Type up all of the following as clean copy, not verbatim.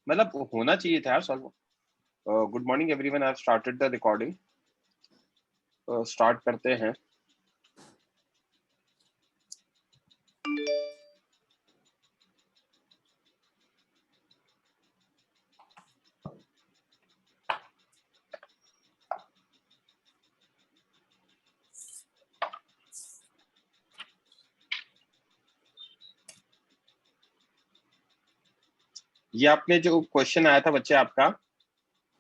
मतलब होना चाहिए था यार solve. Good morning everyone, I have started the recording. Start करते हैं। ये आपने जो क्वेश्चन आया था बच्चे आपका,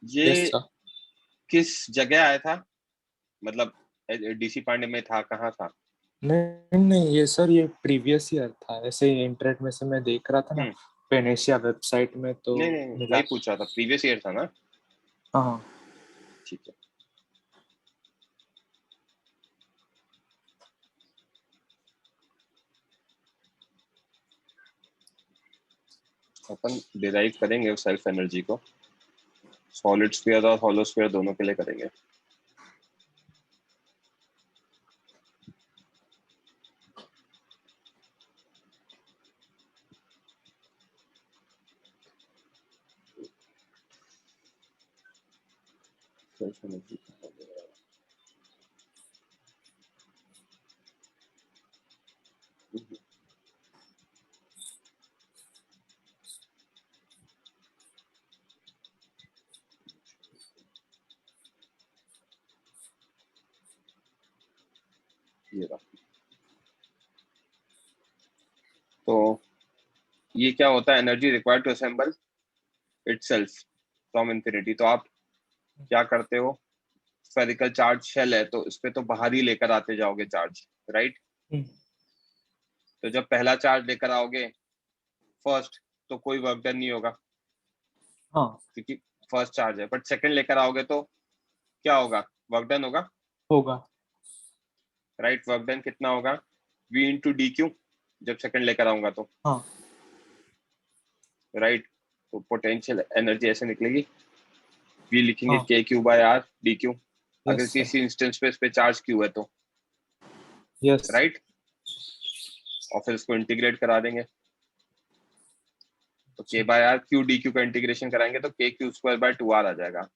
ये यस सर। किस जगह आया था? मतलब डीसी पांडे में था, कहाँ था? नहीं नहीं, ये सर ये प्रीवियस ईयर था, ऐसे ही इंटरनेट में से मैं देख रहा था ना, हम्म। पेनेशिया वेबसाइट में तो नहीं नहीं, मिला। वही पूछ रहा था, प्रीवियस ईयर था ना? हाँ ठीक है। अपन डिराइव करेंगे सेल्फ एनर्जी को, सॉलिड स्फीयर और हॉलो स्फीयर दोनों के लिए करेंगे। सेल्फ एनर्जी ये रहा। तो ये क्या होता है? Energy required to assemble itself from infinity. तो आप क्या करते हो? स्फेरिकल चार्ज शेल है तो इस पे तो बाहर ही लेकर आते जाओगे चार्ज, राइट? तो जब पहला चार्ज लेकर आओगे फर्स्ट, तो कोई वर्क डन नहीं होगा हाँ क्योंकि फर्स्ट चार्ज है। बट सेकंड लेकर आओगे तो क्या होगा? वर्क डन होगा, होगा। राइट? वर्क डन कितना होगा? V इंटू डी क्यू, जब सेकंड लेकर आऊंगा तो, हाँ राइट? तो पोटेंशियल एनर्जी ऐसे निकलेगी, V लिखेंगे हाँ K Q by R D Q, yes अगर सर। किसी इंस्टेंस पे इस पे चार्ज क्यू है तो, यस सर। राइट? और फिर इसको इंटीग्रेट करा देंगे तो K by R Q D Q का इंटीग्रेशन कराएंगे तो K Q square by two R आ जाएगा।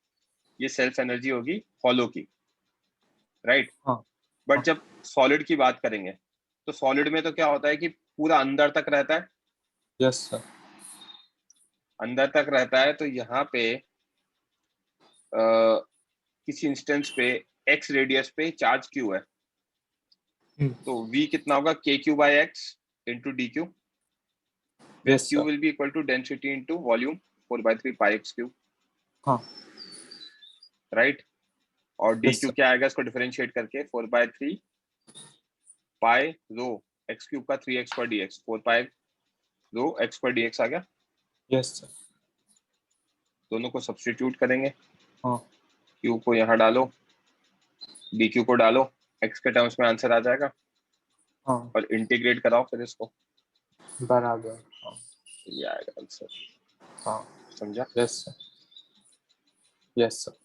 ये सेल्फ एनर्जी होगी हॉलो की, राइट? हाँ बट जब सॉलिड की बात करेंगे तो सॉलिड में तो क्या होता है कि पूरा अंदर तक रहता है, यस सर। अंदर तक रहता है। तो यहाँ पे किसी इंस्टेंस पे एक्स रेडियस पे चार्ज क्यू है, तो v कितना होगा? K Q by X into D Q, where yes q sir. will be equal to density into volume 4/3 pi x cube, हाँ right? और डी यस क्यू सर। क्या आएगा इसको डिफरेंशिएट करके? 4/3 पाई रो एक्स क्यूब का 3x पर dx, 4 पाई रो x पर dx आ गया। Yes sir. दोनों को सब्स्टिट्यूट करेंगे, हाँ q को यहाँ डालो, डी क्यू को डालो, x के टर्म्स में आंसर आ जाएगा, हाँ और इंटीग्रेट कराओ फिर इसको, बराबर। हाँ ये आएगा आंसर। हाँ समझा? Yes sir. Yes sir.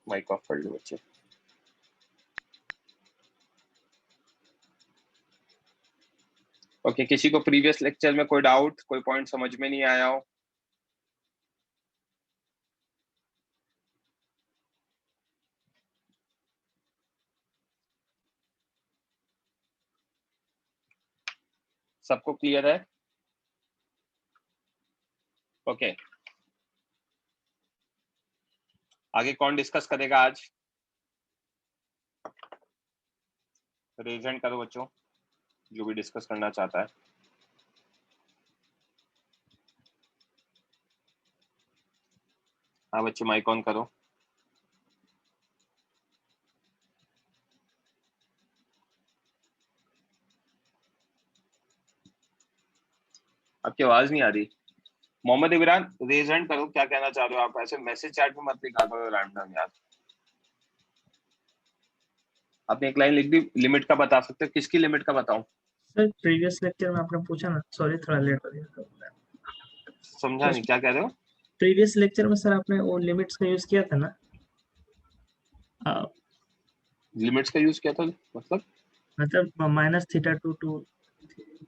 Mic off कर लो बच्चे। ओके, किसी को प्रीवियस लेक्चर में कोई डाउट, कोई पॉइंट समझ में नहीं आया हो? सबको क्लियर है? ओके, आगे कौन डिस्कस करेगा आज? रेज हैंड करो बच्चों, जो भी डिस्कस करना चाहता है। हाँ बच्चे, माइक ऑन करो। आपकी आवाज नहीं आ रही। मोहम्मद इमरान, रेज हैंड करो, क्या कहना चाह रहे हो आप? ऐसे मैसेज चैट में मत लिखा करो रैंडम यार। आपने एक लाइन लिख दी, लिमिट का बता सकते हो? किसकी लिमिट का बताऊं? सर प्रीवियस लेक्चर में आपने पूछा ना, सॉरी थोड़ा लेट हो गया। समझा नहीं, क्या कह रहे हो? प्रीवियस लेक्चर में सर आपने वो लिमिट्स का यूज किया था ना? लिमिट्स का यूज किया था मतलब? मतलब -θ2 to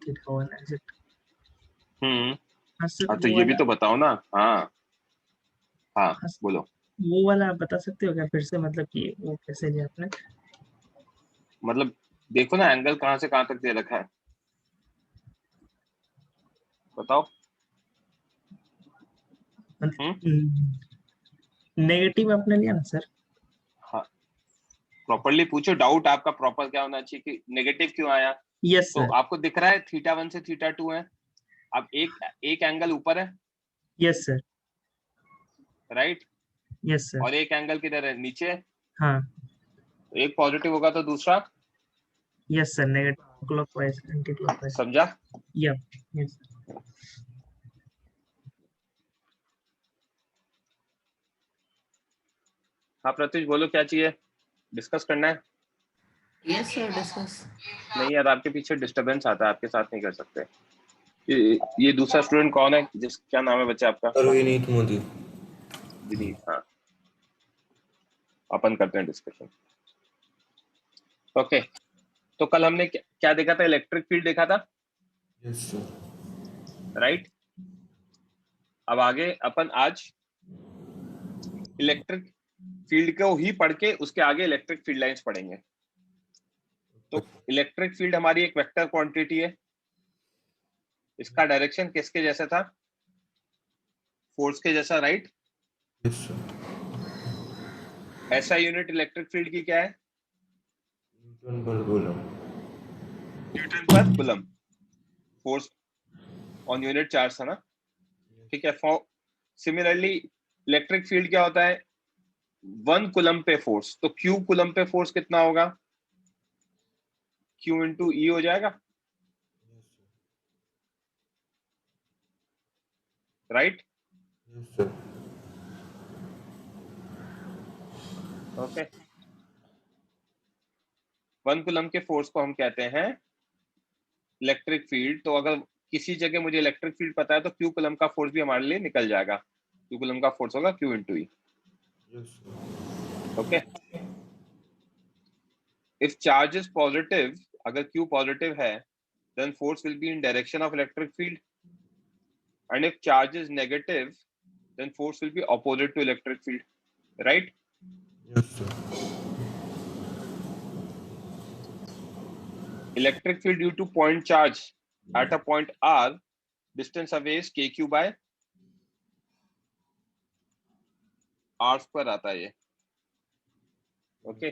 θ1 ऐसे। हाँ सर हाँ तो वो ये भी वाला, तो बताओ ना। हाँ हाँ हाँ सर, बोलो। वो वाला आप बता सकते हो क्या फिर से, मतलब कि वो कैसे लिया आपने? मतलब देखो ना एंगल कहाँ से कहाँ तक दे रखा है, बताओ। नेगेटिव आपने लिया ना सर? हाँ प्रॉपरली पूछो, डाउट आपका प्रॉपर क्या होना चाहिए कि नेगेटिव क्यों आया। यस तो सर। आपको दिख रहा है थीटा 1 से थीटा 2 है। अब एक एक एंगल ऊपर है, yes sir. Right, yes sir. और एक एंगल किधर है, नीचे। हाँ। तो एक पॉजिटिव होगा तो दूसरा, yes sir, negative clockwise anti clockwise. समझा। या। यस। हाँ प्रत्युष बोलो क्या चाहिए, डिस्कस करना है। Yes sir, discuss. नहीं यार आपके पीछे डिस्टरबेंस आता है, आपके साथ नहीं कर सकते। ये दूसरा स्टूडेंट कौन है, जिस क्या नाम है बच्चे आपका? विनीत मोदी। विनीत, हाँ अपन करते हैं डिस्कशन। ओके तो कल हमने क्या देखा था, इलेक्ट्रिक फील्ड देखा था, यस सर। राइट। अब आगे अपन आज इलेक्ट्रिक फील्ड को ही पढ़ के उसके आगे इलेक्ट्रिक फील्ड लाइंस पढ़ेंगे। तो इलेक्ट्रिक फील्ड हमारी एक वेक्टर क्वांटिटी है, इसका डायरेक्शन किसके जैसा था, फोर्स के जैसा, राइट। Yes sir. ऐसा यूनिट इलेक्ट्रिक फील्ड की क्या है, न्यूटन पर कूलम। न्यूटन पर coulomb, force on unit charge था ना, ठीक है। सिमिलरली इलेक्ट्रिक फील्ड क्या होता है, 1 कूलम पे फोर्स, तो क्यू कूलम पे फोर्स कितना होगा, क्यू इंटू ई हो जाएगा, right. Yes sir. Okay 1 coulomb के फोर्स को हम कहते हैं इलेक्ट्रिक फील्ड। तो अगर किसी जगह मुझे इलेक्ट्रिक फील्ड पता है तो क्यू कूलम का फोर्स भी हमारे लिए निकल जाएगा, क्यू कूलम का फोर्स होगा Q into E. Yes sir. Okay if charge is positive, अगर क्यू पॉजिटिव है then force will be in direction of electric field, and if charge is negative then force will be opposite to electric field, right. Yes sir. Electric field due to point charge at a point r, distance away is kq by r square आता है ये। Okay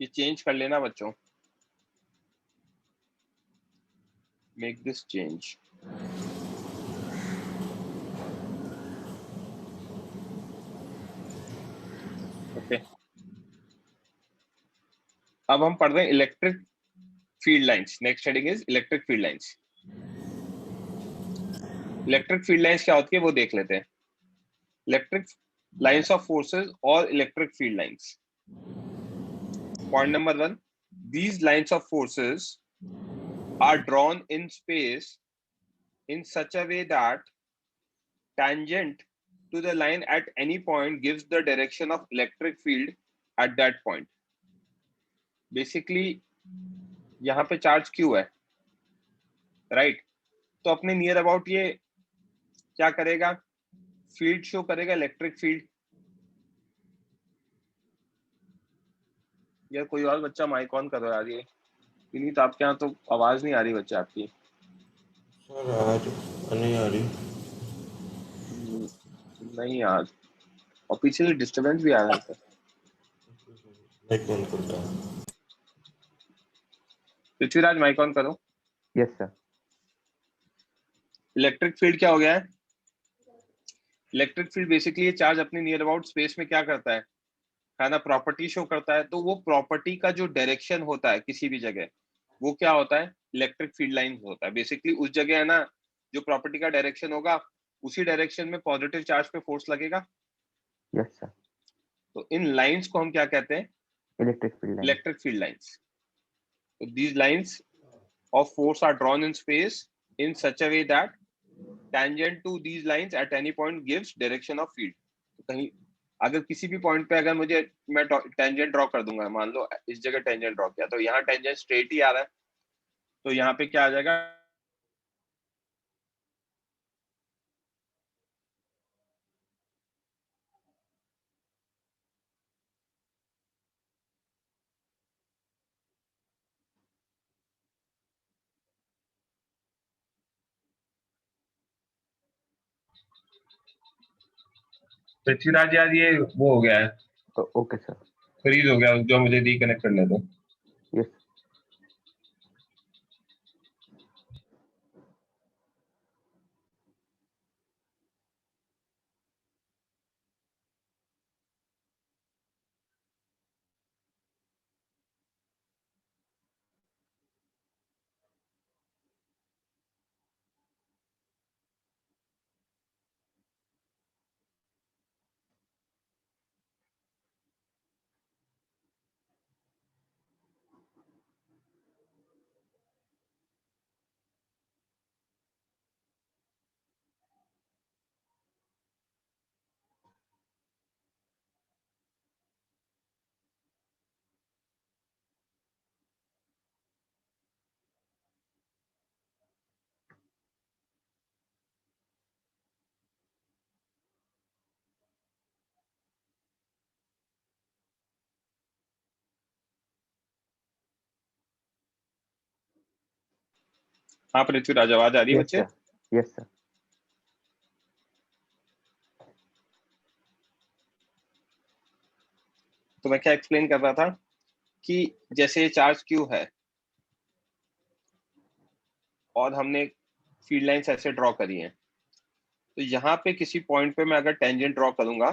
ये change कर लेना बच्चों, make this change. Okay अब हम पढ़ रहे हैं electric field lines. Next heading is electric field lines. Electric field lines क्या होती है वो देख लेते हैं। इलेक्ट्रिक लाइंस ऑफ फोर्सेस और electric field lines. Point number 1, these lines of forces are drawn in space in such a way that tangent to the line at any point gives the direction of electric field at that point. Basically यहाँ पे charge Q है, right. तो अपने near about ये क्या करेगा, field show करेगा, electric field. यार कोई और बच्चा माइक ऑन कर रहा है ये, विनीत आपके यहाँ तो आवाज नहीं आ रही बच्चे आपकी। सर आज नहीं आ रही। नहीं यार, और पीछे से डिस्टरबेंस भी आ रहा है। मैं कौन करता हूँ। पृथ्वीराज माइक ऑन करो। Yes sir. इलेक्ट्रिक फील्ड क्या हो गया है, इलेक्ट्रिक फील्ड बेसिकली ये चार्ज अपने नियर अबाउट स्पेस में क्या करता है ना, प्रॉपर्टी शो करता है। तो वो प्रॉपर्टी का जो डायरेक्शन होता है किसी भी जगह, वो क्या होता है, इलेक्ट्रिक फील्ड लाइन होता है। बेसिकली उस जगह है ना, जो प्रॉपर्टी का डायरेक्शन होगा उसी डायरेक्शन में पॉजिटिव चार्ज पे फोर्स लगेगा। Yes sir. तो इन लाइंस को हम क्या कहते हैं, electric field line. Electric field lines. तो these lines of force are drawn in space in such a way that tangent to these lines at any point gives direction of field। तो कहीं अगर किसी भी पॉइंट पे अगर मैं tangent draw कर दूंगा, मान लो इस जगह टेंजेंट ड्रॉ किया, तो यहाँ टेंजेंट स्ट्रेट ही आ रहा है, तो यहाँ पे क्या आ जाएगा, पृथ्वीराज यार ये वो हो गया है, ओके सर। फ्रीज हो गया, जो मुझे रिकनेक्ट करने दो। यस। हाँ पृथ्वीराज, आवाज आ रही है यस बच्चे? सर। Yes sir. तो मैं क्या एक्सप्लेन कर रहा था कि जैसे चार्ज क्यू है और हमने फील्ड लाइंस ऐसे ड्रॉ करी हैं, तो यहाँ पे किसी पॉइंट पे मैं अगर टेंजेंट ड्रॉ करूंगा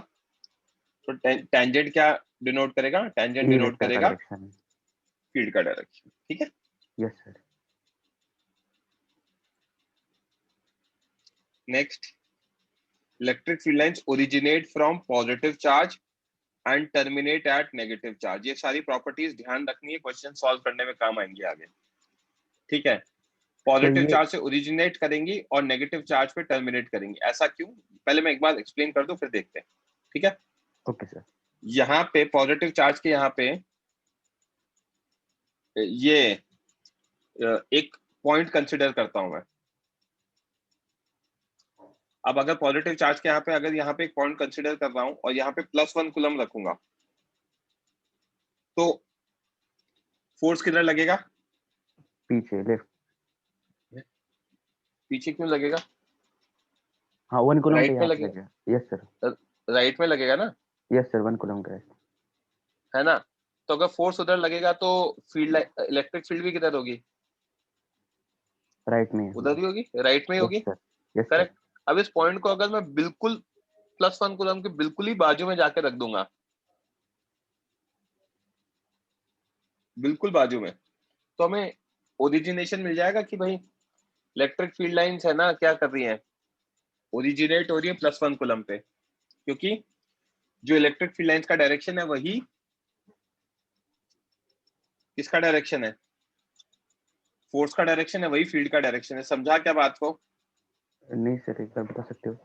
तो टेंजेंट क्या डिनोट करेगा? टेंजेंट ई डिनोट वेक्टर का करेगा डायरेक्शन। फील्ड का डायरेक्शन। ठीक है, yes sir. Next, electric field lines originate from positive charge and terminate at negative charge. ये सारी प्रॉपर्टीज ध्यान रखनी है, क्वेश्चन सॉल्व करने में काम आएंगी आगे। ठीक है, पॉजिटिव ये चार्ज से ओरिजिनेट करेंगी और नेगेटिव चार्ज पे टर्मिनेट करेंगी। ऐसा क्यों, पहले मैं एक बार एक्सप्लेन कर दूं फिर देखते हैं। ठीक है, ओके सर। यहाँ पे पॉजिटिव चार्ज के यहाँ पे ये एक पॉइंट कंसिडर करता हूं मैं। अब अगर पॉजिटिव चार्ज के अगर यहाँ पे एक पॉइंट कंसिडर कर रहा हूं और यहाँ पे +1 कूलम रखूंगा, तो फोर्स किधर लगेगा? पीछे लेफ्ट। पीछे क्यों लगेगा? हाँ 1 कूलम राइट का में यहाँ पे लगेगा, लगेगा। Yes sir. राइट में लगेगा ना, यस सर 1 कूलम का है ना? तो अगर फोर्स उधर लगेगा तो फील्ड, इलेक्ट्रिक फील्ड भी किधर होगी? राइट में। उधर ही होगी, राइट में ही यस होगी। सर। Yes sir. करेक्ट। अब इस पॉइंट को अगर मैं बिल्कुल +1 कूलम के बिल्कुल ही बाजू में जाके रख दूंगा, बिल्कुल बाजू में, तो हमें ओरिजिनेशन मिल जाएगा कि भाई इलेक्ट्रिक फील्ड लाइंस है ना, क्या कर रही हैं? ओरिजिनेट हो रही है +1 कूलम पे, क्योंकि जो इलेक्ट्रिक फील्ड लाइंस का डायरेक्शन है वही किसका डायरेक्शन है? फोर्स का डायरेक्शन है, वही फील्ड का डायरेक्शन है। समझा क्या बात को? नहीं सर, एक बार बता सकते हो?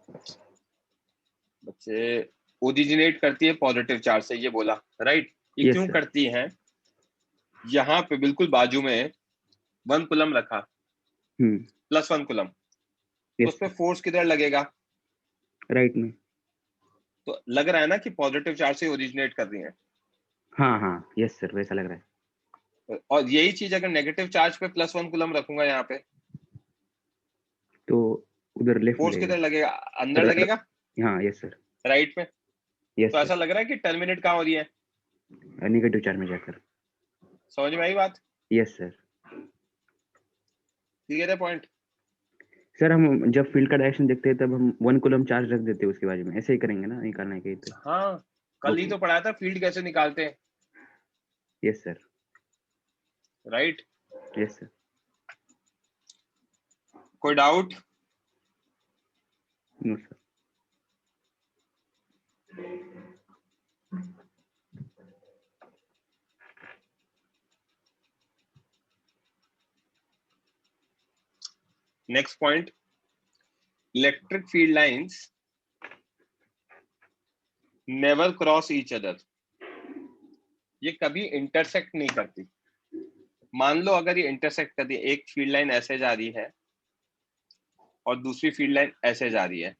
बच्चे, ओरिजिनेट करती है पॉजिटिव चार्ज से, ये बोला राइट। ये यस क्यों सर। करती है? यहाँ पे बिल्कुल बाजू में 1 कूलम रखा, +1 कूलम, तो उस यस पर सर। फोर्स किधर लगेगा? राइट में। तो लग रहा है ना कि पॉजिटिव चार्ज से ओरिजिनेट कर रही है। हाँ हाँ यस सर, वैसा लग रहा है। और यही चीज अगर नेगेटिव चार्ज पे +1 कूलम रखूंगा यहाँ पे, तो उधर लेफ्ट में फोर्स किधर लगेगा? अंदर र- लगेगा, हाँ यस सर। राइट में। यस तो ऐसा सर। लग रहा है कि टर्मिनेट कहाँ हो रही है? नेगेटिव चार्ज में जाकर। समझ में आई बात? Yes sir. क्लियर है पॉइंट? सर हम जब फील्ड का डायरेक्शन देखते हैं तब हम 1 कूलम चार्ज रख देते हैं उसके बाजू में, ऐसे ही करेंगे ना, निकालना है कहीं पे। हाँ, कल ही ओके। तो पढ़ाया था फील्ड कैसे निकालते हैं, yes sir. Right? Yes sir. कोई doubt? No sir. Next point, electric field lines never cross each other. ये कभी इंटरसेक्ट नहीं करती। मान लो अगर ये इंटरसेक्ट करती है, एक फील्ड लाइन ऐसे जा रही है और दूसरी फील्ड लाइन ऐसे जा रही है,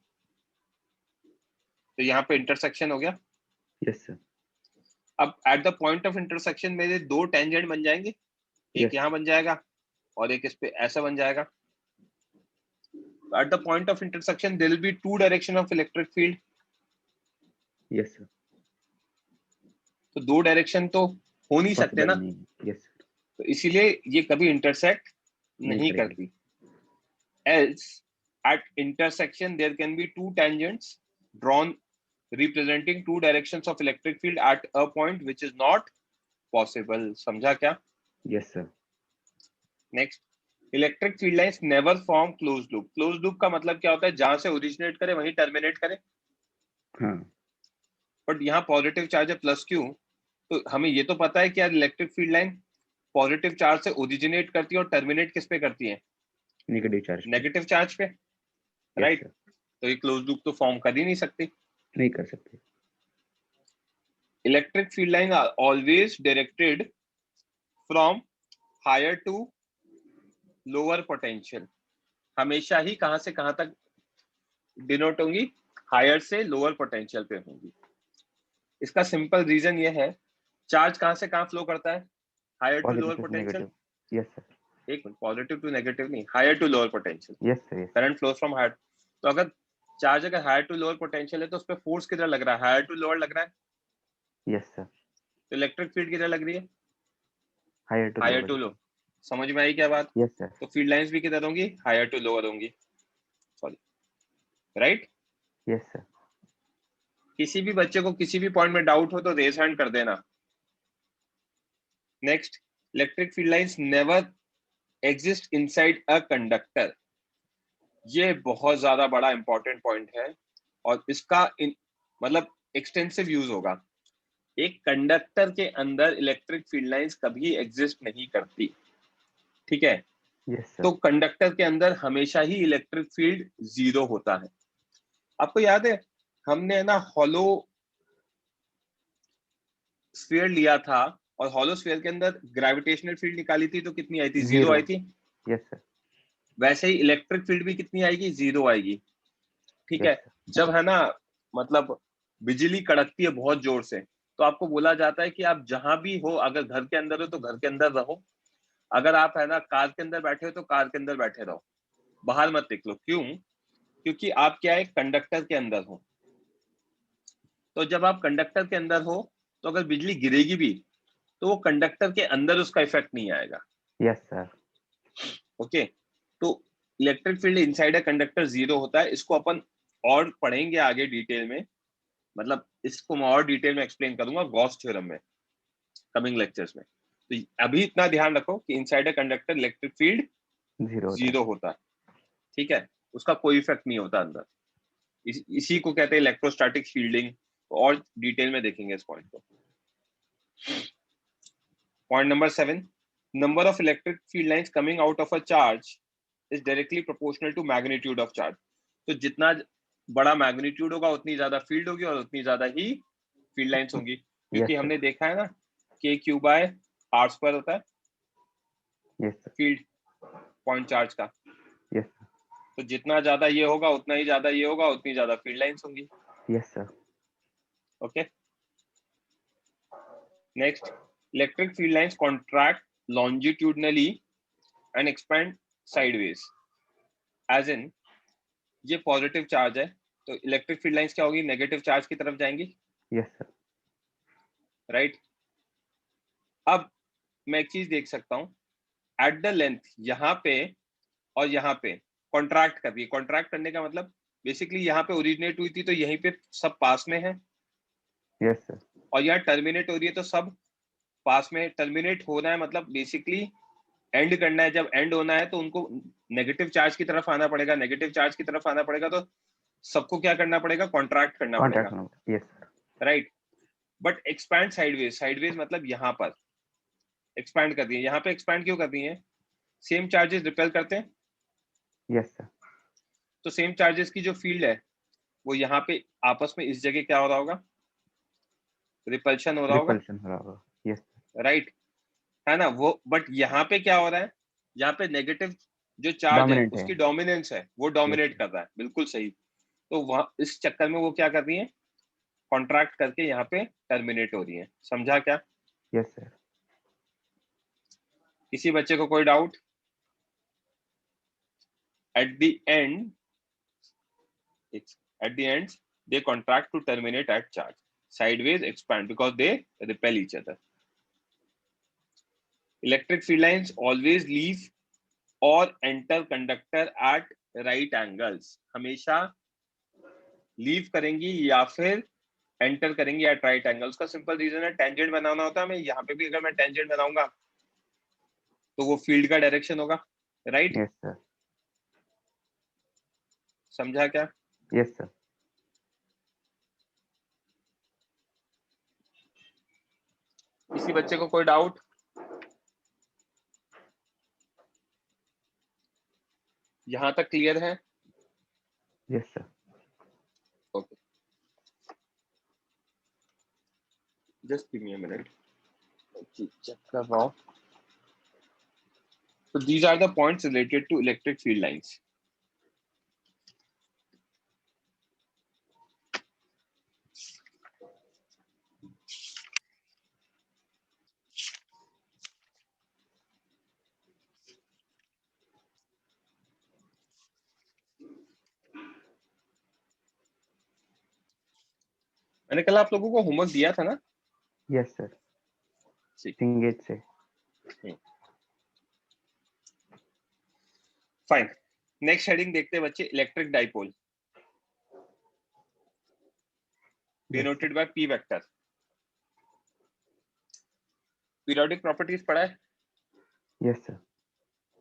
तो यहाँ पे इंटरसेक्शन हो गया। Yes sir. अब at the point of intersection मेरे 2 टेंजेंट बन जाएंगे, एक Yes. यहाँ बन जाएगा और एक इस पे ऐसा बन जाएगा। At the point of intersection there will be 2 direction of electric field, yes sir. तो दो डायरेक्शन तो हो नहीं सकते ना, यस सर। तो इसीलिए ये कभी इंटरसेक्ट नहीं करेगा। करती। else at intersection there can be two tangents drawn representing two directions of electric field at a point which is not possible। समझा क्या? Yes sir. Next, electric field lines never form close loop. Close loop का मतलब क्या होता है? जहां से originate करे वहीं टर्मिनेट करे। हाँ। बट यहाँ पॉजिटिव चार्ज है प्लस क्यू, तो हमें ये तो पता है कि यार electric field line positive charge से ओरिजिनेट करती है और टर्मिनेट किस पे करती है? Negative charge. नेगेटिव चार्ज पे, राइट? तो ये क्लोज लूप तो फॉर्म कर ही नहीं सकती। नहीं कर सकते। Electric field line are always directed from higher to lower potential. हमेशा ही कहां से कहां तक डिनोट होंगी? हायर से लोअर पोटेंशियल पे होंगी। इसका सिंपल रीजन ये है, चार्ज कहां से कहां फ्लो करता है? Higher to lower potential. Yes sir. एक मिनट, पॉजिटिव टू नेगेटिव नहीं, higher to lower potential. Yes sir. Current flows from higher. तो अगर चार्ज अगर हायर टू लोअर पोटेंशियल है तो उस पर फोर्स किधर लग रहा है? हायर टू लोअर लग रहा है। Yes sir. तो इलेक्ट्रिक फील्ड किधर लग रही है? Higher to low. समझ में आई क्या बात? Yes sir. तो फील्ड लाइंस भी किधर होंगी? हायर टू लोअर होंगी। Sorry, right? Yes sir. किसी भी बच्चे को किसी भी पॉइंट में डाउट हो तो रेज हैंड कर देना। Next, electric field lines never exist inside a conductor. ये बहुत ज्यादा बड़ा इंपॉर्टेंट पॉइंट है और इसका मतलब एक्सटेंसिव यूज होगा। एक कंडक्टर के अंदर इलेक्ट्रिक फील्ड लाइंस कभी एग्जिस्ट नहीं करती, ठीक है? Yes sir. तो कंडक्टर के अंदर हमेशा ही इलेक्ट्रिक फील्ड 0 होता है। आपको याद है हमने ना हॉलो स्फीयर लिया था और हॉलो स्फीयर के अंदर ग्रेविटेशनल फील्ड निकाली थी तो कितनी आई थी? 0 आई थी। Yes sir. वैसे ही इलेक्ट्रिक फील्ड भी कितनी आएगी? 0 आएगी, ठीक है? जब है ना मतलब बिजली कड़कती है बहुत जोर से तो आपको बोला जाता है कि आप जहां भी हो, अगर घर के अंदर हो तो घर के अंदर रहो, अगर आप है ना कार के अंदर बैठे हो तो कार के अंदर बैठे रहो, बाहर मत निकलो। क्यों? क्योंकि आप क्या है, कंडक्टर के अंदर हो। तो जब आप कंडक्टर के अंदर हो तो अगर बिजली गिरेगी भी तो वो कंडक्टर के अंदर उसका इफेक्ट नहीं आएगा। Yes sir. ओके, तो electric field inside a conductor 0 होता है। इसको अपन और पढ़ेंगे आगे डिटेल में, मतलब इसको मैं और डिटेल में एक्सप्लेन करूंगा गॉस थ्योरम में कमिंग लेक्चर्स में। तो अभी इतना ध्यान रखो कि inside a conductor electric field 0 होता है, ठीक है? उसका कोई इफेक्ट नहीं होता अंदर। इसी को कहते हैं इलेक्ट्रोस्टैटिक शील्डिंग। और डिटेल में देखेंगे इस पॉइंट को। Point number 7, number of electric field lines coming out of a charge is directly proportional to magnitude of charge. तो जितना बड़ा मैग्नीट्यूड होगा उतनी ज्यादा फील्ड होगी और उतनी ज्यादा ही फील्ड लाइंस होंगी, क्योंकि हमने देखा है ना k/r² होता है फील्ड पॉइंट चार्ज का। यस तो जितना ज्यादा ये होगा उतना ही ज्यादा ये होगा, उतनी ज्यादा फील्ड लाइंस होंगी। Yes sir. Okay, next, electric field lines contract longitudinally and expand sideways. As in, ये पॉजिटिव चार्ज है तो इलेक्ट्रिक फील्ड लाइंस क्या होगी? नेगेटिव चार्ज की तरफ जाएंगी। Yes sir. राइट? अब मैं एक चीज देख सकता हूं, एट द लेंथ यहाँ पे और यहाँ पे कॉन्ट्रैक्ट कर रही है। कॉन्ट्रैक्ट करने का मतलब बेसिकली यहाँ पे ओरिजिनेट हुई थी तो यहीं पे सब पास में है। Yes sir. और यहाँ टर्मिनेट हो रही है तो सब पास में। टर्मिनेट होना है मतलब बेसिकली एंड करना है। जब एंड होना है तो उनको नेगेटिव चार्ज की तरफ आना पड़ेगा। नेगेटिव चार्ज की तरफ आना पड़ेगा तो सबको क्या करना पड़ेगा? कॉन्ट्रैक्ट करना पड़ेगा। Yes sir. Right? But expand sideways, sideways मतलब यहाँ पर एक्सपैंड कर दी है। यहाँ पे एक्सपैंड क्यों कर दी है? सेम चार्जेस रिपेल करते हैं। Yes sir. तो सेम चार्जेस की जो फील्ड है वो यहाँ पे आपस में इस जगह क्या हो रहा होगा? रिपल्शन हो रहा होगा। रिपल्शन हो रहा होगा। यस राइट, है ना? वो बट यहाँ पे क्या हो रहा है? यहाँ पे नेगेटिव जो चार्ज है उसकी डोमिनेंस है, वो डोमिनेट कर रहा है। बिल्कुल सही। तो वहां इस चक्कर में वो क्या कर रही है? कॉन्ट्रैक्ट करके यहाँ पे टर्मिनेट हो रही है। समझा क्या? Yes sir. किसी बच्चे को कोई doubt? At the end they contract to terminate at charge। sideways expand because they repel each other. Electric field lines always leave or enter conductor at right angles. हमेशा लीव करेंगी या फिर enter करेंगी eight right angle. उसका simple reason है, tangent बनाना होता है हमें. यहाँ पे भी अगर मैं टेंजेंट बनाऊंगा तो वो फील्ड का डायरेक्शन होगा, राइट? Yes sir. समझा क्या? Yes sir. किसी बच्चे को कोई डाउट? यहां तक क्लियर है? Yes sir. Okay, just give me a minute, check कर रहा हूं. So these are the points related to electric field lines. मैंने कल आप लोगों को होमवर्क दिया था ना? Yes sir. ठीक. सिंगेज से. फाइन. नेक्स्ट हेडिंग देखते हैं बच्चे, electric dipole denoted by P vector. Periodic properties पढ़ा है यस सर.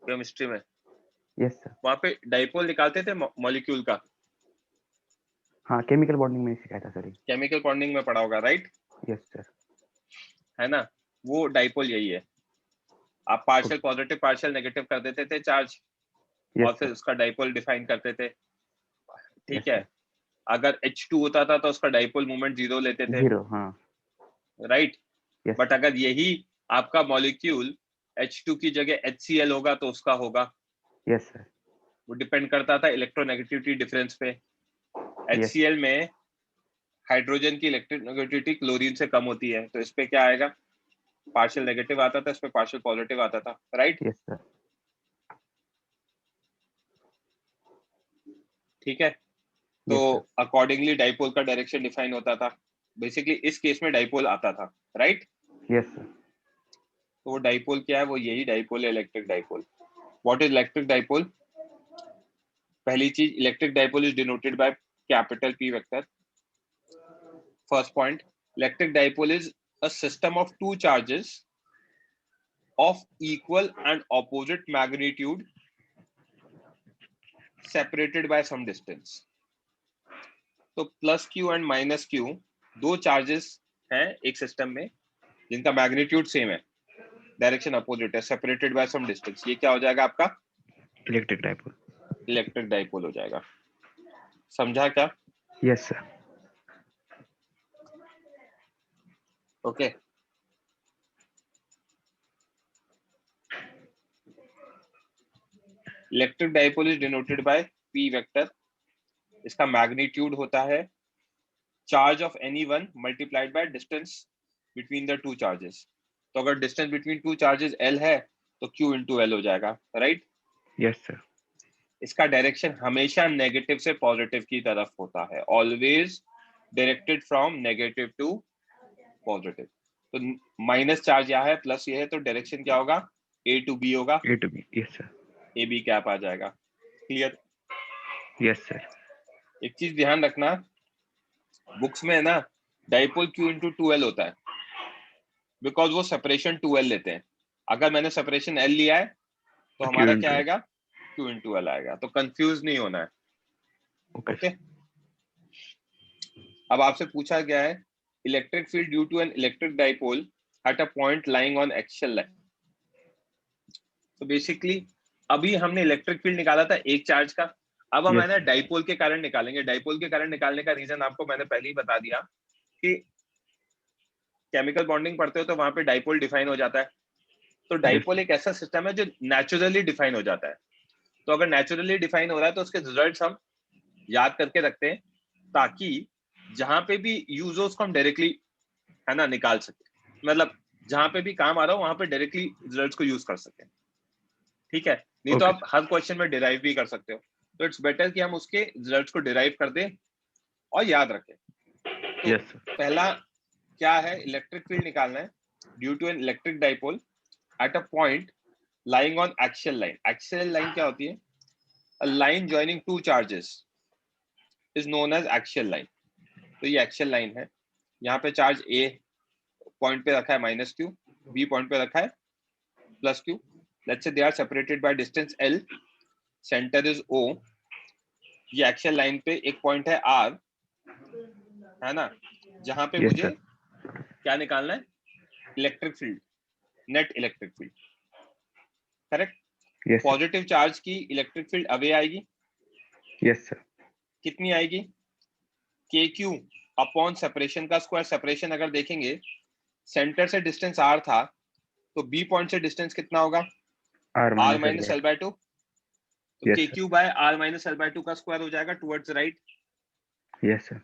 केमिस्ट्री में? Yes sir. वहां पे डाइपोल निकालते थे मॉलिक्यूल का. हाँ, केमिकल बॉन्डिंग में सिखाया था सर. केमिकल बॉन्डिंग में पढ़ा होगा, राइट? Yes sir. है ना? वो डाइपोल यही है. आप पार्शियल पॉजिटिव पार्शियल नेगेटिव कर देते थे चार्ज और फिर उसका डाइपोल डिफाइन करते थे. ठीक है. अगर H2 होता था तो उसका डाइपोल मोमेंट 0 लेते थे. 0. हाँ. राइट. यस. बट अगर यही आपका मॉलिक्यूल H2 की जगह HCl होगा तो उसका होगा. Yes sir. वो डिपेंड करता था इलेक्ट्रोनेगेटिविटी डिफरेंस पे. HCl में हाइड्रोजन की इलेक्ट्रोनेगेटिविटी क्लोरीन से कम होती है, तो इस पे क्या आएगा? पार्शियल नेगेटिव आता था, इस पे पार्शियल पॉजिटिव आता था, राइट? Yes sir. ठीक है. तो अकॉर्डिंगली डाइपोल का डायरेक्शन डिफाइन होता था. बेसिकली इस केस में डाइपोल आता था, राइट? Yes sir. तो वो डाइपोल क्या है? वो यही डाइपोल है, electric dipole. What is electric dipole? पहली चीज, electric dipole is denoted by capital P vector. First point, electric dipole is a system of two charges of equal and opposite magnitude separated by some distance. तो plus Q and minus Q दो charges हैं एक system में जिनका magnitude same है, direction opposite है, separated by some distance. ये क्या हो जाएगा आपका? Electric dipole. इलेक्ट्रिक डाइपोल हो जाएगा. समझा क्या? Yes sir. Okay. Electric dipole is denoted by P vector. इसका मैग्नीट्यूड होता है charge of any one multiplied by distance between the two charges. तो अगर distance between two charges L है तो Q इंटू L हो जाएगा, राइट? Yes sir. इसका डायरेक्शन हमेशा नेगेटिव से पॉजिटिव की तरफ होता है, always directed from negative to positive. तो माइनस चार्ज यहाँ है, प्लस ये है, तो डायरेक्शन क्या होगा? A टू B होगा. A to B. Yes sir. AB cap आ जाएगा. क्लियर? Yes sir. एक चीज ध्यान रखना, बुक्स में है ना डाइपोल Q इंटू 2L होता है, बिकॉज वो सेपरेशन 2L लेते हैं. अगर मैंने सेपरेशन L लिया है तो हमारा क्या आएगा? Q इंटू L आएगा. तो कंफ्यूज नहीं होना है. ओके. अब आपसे पूछा गया है electric field due to an electric dipole at a point lying on axial line. तो बेसिकली अभी हमने इलेक्ट्रिक फील्ड निकाला था एक चार्ज का. अब हम है ना डाइपोल के कारण निकालेंगे. डाइपोल के कारण निकालने का रीजन आपको मैंने पहले ही बता दिया कि केमिकल बॉन्डिंग पढ़ते हो तो वहां पे डाइपोल डिफाइन हो जाता है. तो डाइपोल एक ऐसा सिस्टम है जो नेचुरली डिफाइन हो जाता है. तो अगर नेचुरली डिफाइन हो रहा है तो उसके रिजल्ट्स हम याद करके रखते हैं ताकि जहां पे भी यूज हो उसको हम डायरेक्टली है ना निकाल सके. मतलब जहां पे भी काम आ रहा हो वहां पे डायरेक्टली रिजल्ट्स को यूज कर सके. ठीक है? नहीं तो आप हर क्वेश्चन में डिराइव भी कर सकते हो. तो इट्स बेटर कि हम उसके रिजल्ट्स को डिराइव कर दें और याद रखें. तो यस सर, पहला क्या है, इलेक्ट्रिक फील्ड निकालना है due to an electric dipole at a point lying on axial line. Axial line क्या होती है? A line joining two charges is known as axial line. तो ये एक्सियल लाइन है, यहाँ पे चार्ज ए पॉइंट पे रखा है माइनस क्यू, बी पॉइंट पे रखा है plus Q. Let's say they are separated by distance L, centre is O. ये एक्सियल लाइन पे एक पॉइंट है आर, है ना, जहां पे Yes, मुझे sir. क्या निकालना है? Electric field, net electric field. Correct? Yes, sir. Positive charge की इलेक्ट्रिक फील्ड अवे आएगी, Yes, sir. कितनी आएगी? के क्यू अपॉन सेपरेशन का स्क्वायर। सेपरेशन अगर देखेंगे, सेंटर से डिस्टेंस आर था, तो बी पॉइंट से डिस्टेंस कितना होगा? R R minus minus L L by two. तो Yes, के sir. Q by R minus L by two का स्क्वायर हो जाएगा टुवर्ड्स राइट। Yes, sir.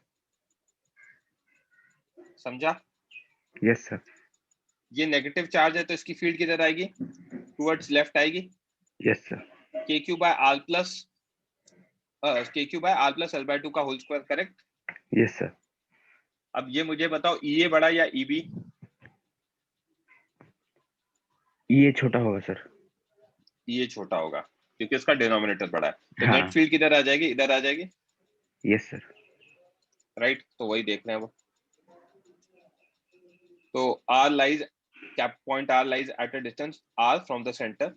समझा? Yes, sir. ये नेगेटिव चार्ज है तो इसकी फील्ड किधर आएगी? टुवर्ड्स लेफ्ट आएगी। Yes, sir. K Q by R plus L by two का whole square. Correct? Yes, sir. अब ये मुझे बताओ, ई ए बड़ा या ई बी? ये छोटा होगा सर। ये छोटा होगा क्योंकि उसका डिनोमिनेटर बड़ा है। तो हाँ। नेट फील्ड किधर आ जाएगी? इधर आ जाएगी। Yes sir. राइट? तो वही देख रहे हैं वो। तो R lies, cap point R lies at a distance R from the center.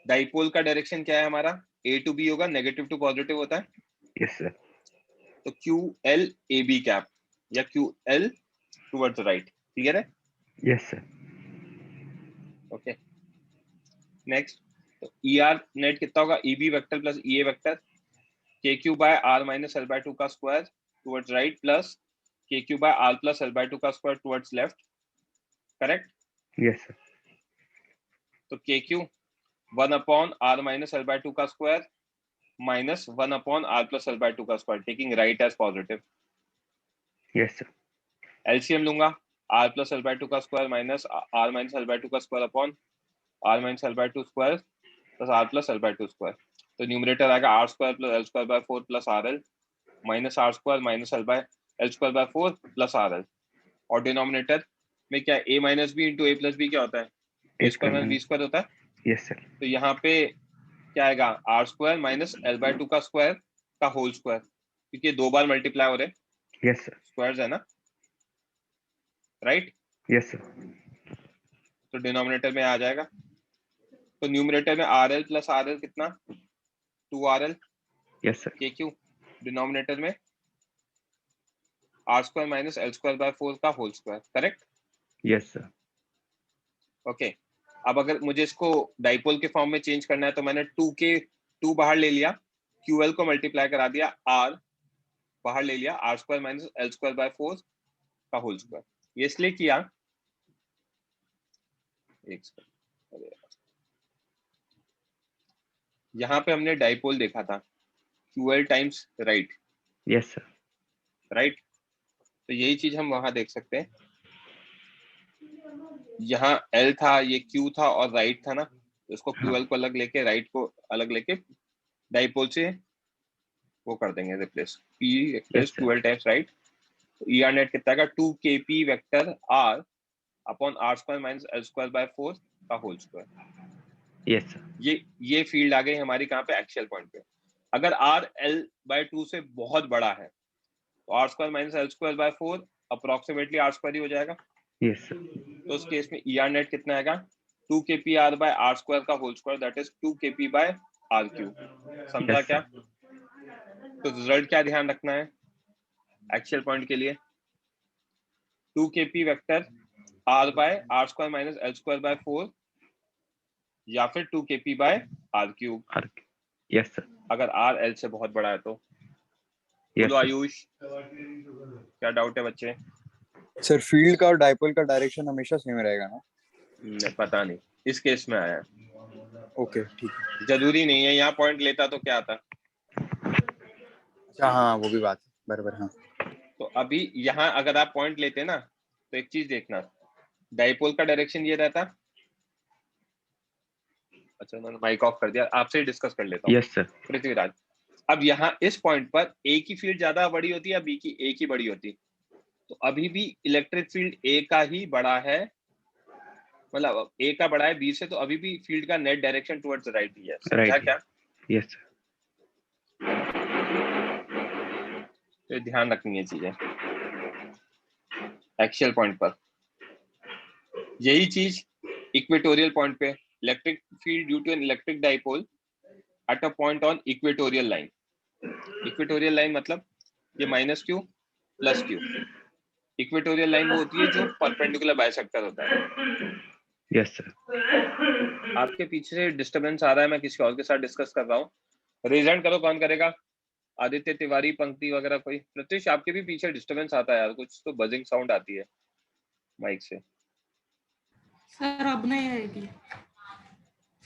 Dipole का डायरेक्शन क्या है हमारा? A to B होगा, नेगेटिव टू पॉजिटिव होता है। Yes sir. तो QL AB कैप या QL टुवर्ड्स राइट। क्लियर है? Yes sir. Okay, next. तो ER नेट कितना होगा? EB vector plus EA vector, KQ by R minus L by two का square towards right plus KQ by R plus L by two का square towards left. Correct? Yes sir. तो KQ 1 upon R minus L by two का square minus 1 upon R plus L by two का square, taking right as positive. Yes sir. LCM लूंगा, R plus L by two का square minus R minus L by two का square upon R minus L by two square plus R plus L by two square. तो numerator आएगा R square plus L square by 4 plus RL minus R square minus L by L square by 4 plus RL। और denominator में क्या? A minus B into A plus B क्या होता है? A square minus B square होता है। Yes sir. तो यहाँ पे क्या आएगा? R square minus L by two का स्क्वायर का होल स्क्वायर, क्योंकि दो बार मल्टीप्लाई हो रहे हैं, यस सर। स्क्वायर्स है ना, राइट? Yes sir. तो डिनोमिनेटर में आ जाएगा। तो न्यूमरेटर में RL प्लस RL कितना? 2RL। Yes sir. KQ denominator में R square minus L square by 4 का whole square. Correct? Yes sir. Okay, अब अगर मुझे इसको डाइपोल के फॉर्म में चेंज करना है तो मैंने 2 बाहर ले लिया, QL को मल्टीप्लाई करा दिया, R बाहर ले लिया, R square minus L square by 4 का होल स्क्वायर। ये इसलिए किया, एक सेकंड, यहाँ पे हमने डाइपोल देखा था QL times right, yes sir. Right? तो यही चीज हम वहां देख सकते हैं। यहाँ L था, ये Q था और राइट था ना, तो इसको QL को अलग लेके राइट को अलग लेके डाइपोल से वो कर देंगे replace, P replace Yes, sir. QL times right. तो ER नेट कितना आएगा? 2KP vector R upon R square minus L square by 4 का होल स्क्वायर। Yes sir. ये फील्ड आ गई हमारी कहाँ पे? एक्सियल पॉइंट पे। अगर R L बाय 2 से बहुत बड़ा है तो R square minus L square by 4 approximately R square ही हो जाएगा। Yes sir. तो उस केस में ER नेट कितना आएगा? 2KP R by R square का whole square, that is 2KP by R cube. समझा Yes, क्या? तो रिजल्ट क्या ध्यान रखना है एक्सियल पॉइंट के लिए? 2KP vector R by R square minus L square by 4 या फिर 2KP by R cube. Yes sir. अगर R L से बहुत बड़ा है तो। यस बोलो सर। आयुष, क्या डाउट है बच्चे? सर फील्ड का और डाइपोल का डायरेक्शन हमेशा सेम रहेगा ना? पता नहीं, इस केस में आया है। ओके ठीक है। जरूरी नहीं है, यहाँ पॉइंट लेता तो क्या आता। अच्छा हाँ, वो भी बात है, बराबर। हाँ तो अभी यहाँ अगर आप पॉइंट लेते ना तो एक चीज देखना, डाइपोल का डायरेक्शन ये रहता। अच्छा, मैंने माइक ऑफ कर दिया, आपसे ही डिस्कस कर लेता हूँ। Yes sir. पृथ्वीराज, अब यहाँ इस पॉइंट पर ए की फील्ड ज्यादा बड़ी होती है या बी की? ए की बड़ी होती? तो अभी भी इलेक्ट्रिक फील्ड ए का ही बड़ा है, मतलब ए का बड़ा है बी से, तो अभी भी फील्ड का नेट डायरेक्शन टुवर्ड्स राइट ही है। समझा Right. क्या? Yes sir. तो ध्यान रखनी है चीजें एक्सियल पॉइंट पर। यही चीज इक्वेटोरियल पॉइंट पे, electric field due to an electric dipole at a point on equatorial line. Equatorial line मतलब ये minus Q plus Q. Equatorial line वो होती है जो परपेंडिकुलर बाइसेक्टर होता है। Yes sir. आपके पीछे से डिस्टरबेंस आ रहा है, मैं किसी और के साथ डिस्कस कर रहा हूँ। रिजल्ट करो, कौन करेगा? आदित्य तिवारी, पंक्ति वगैरह कोई? प्रत्युष आपके भी पीछे डिस्टरबेंस आता है यार, कुछ तो बजिंग साउंड आती है माइक से। सर अब नहीं आएगी।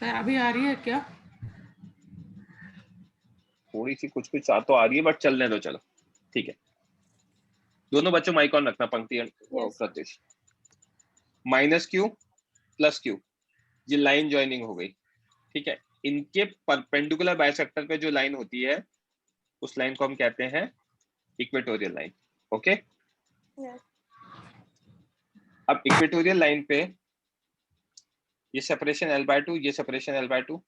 सर अभी आ रही है क्या? थोड़ी सी कुछ कुछ तो आ रही है, बट चलने दो, चलो ठीक है। दोनों बच्चों माइक ऑन रखना, पंक्ति और Pratyush. Minus Q plus Q, ये लाइन ज्वाइनिंग हो गई, ठीक है। इनके परपेंडिकुलर बाइसेक्टर पे जो लाइन होती है उस लाइन को हम कहते हैं इक्वेटोरियल लाइन। ओके, अब इक्वेटोरियल लाइन पे ये सेपरेशन L/2, ये सेपरेशन L/2,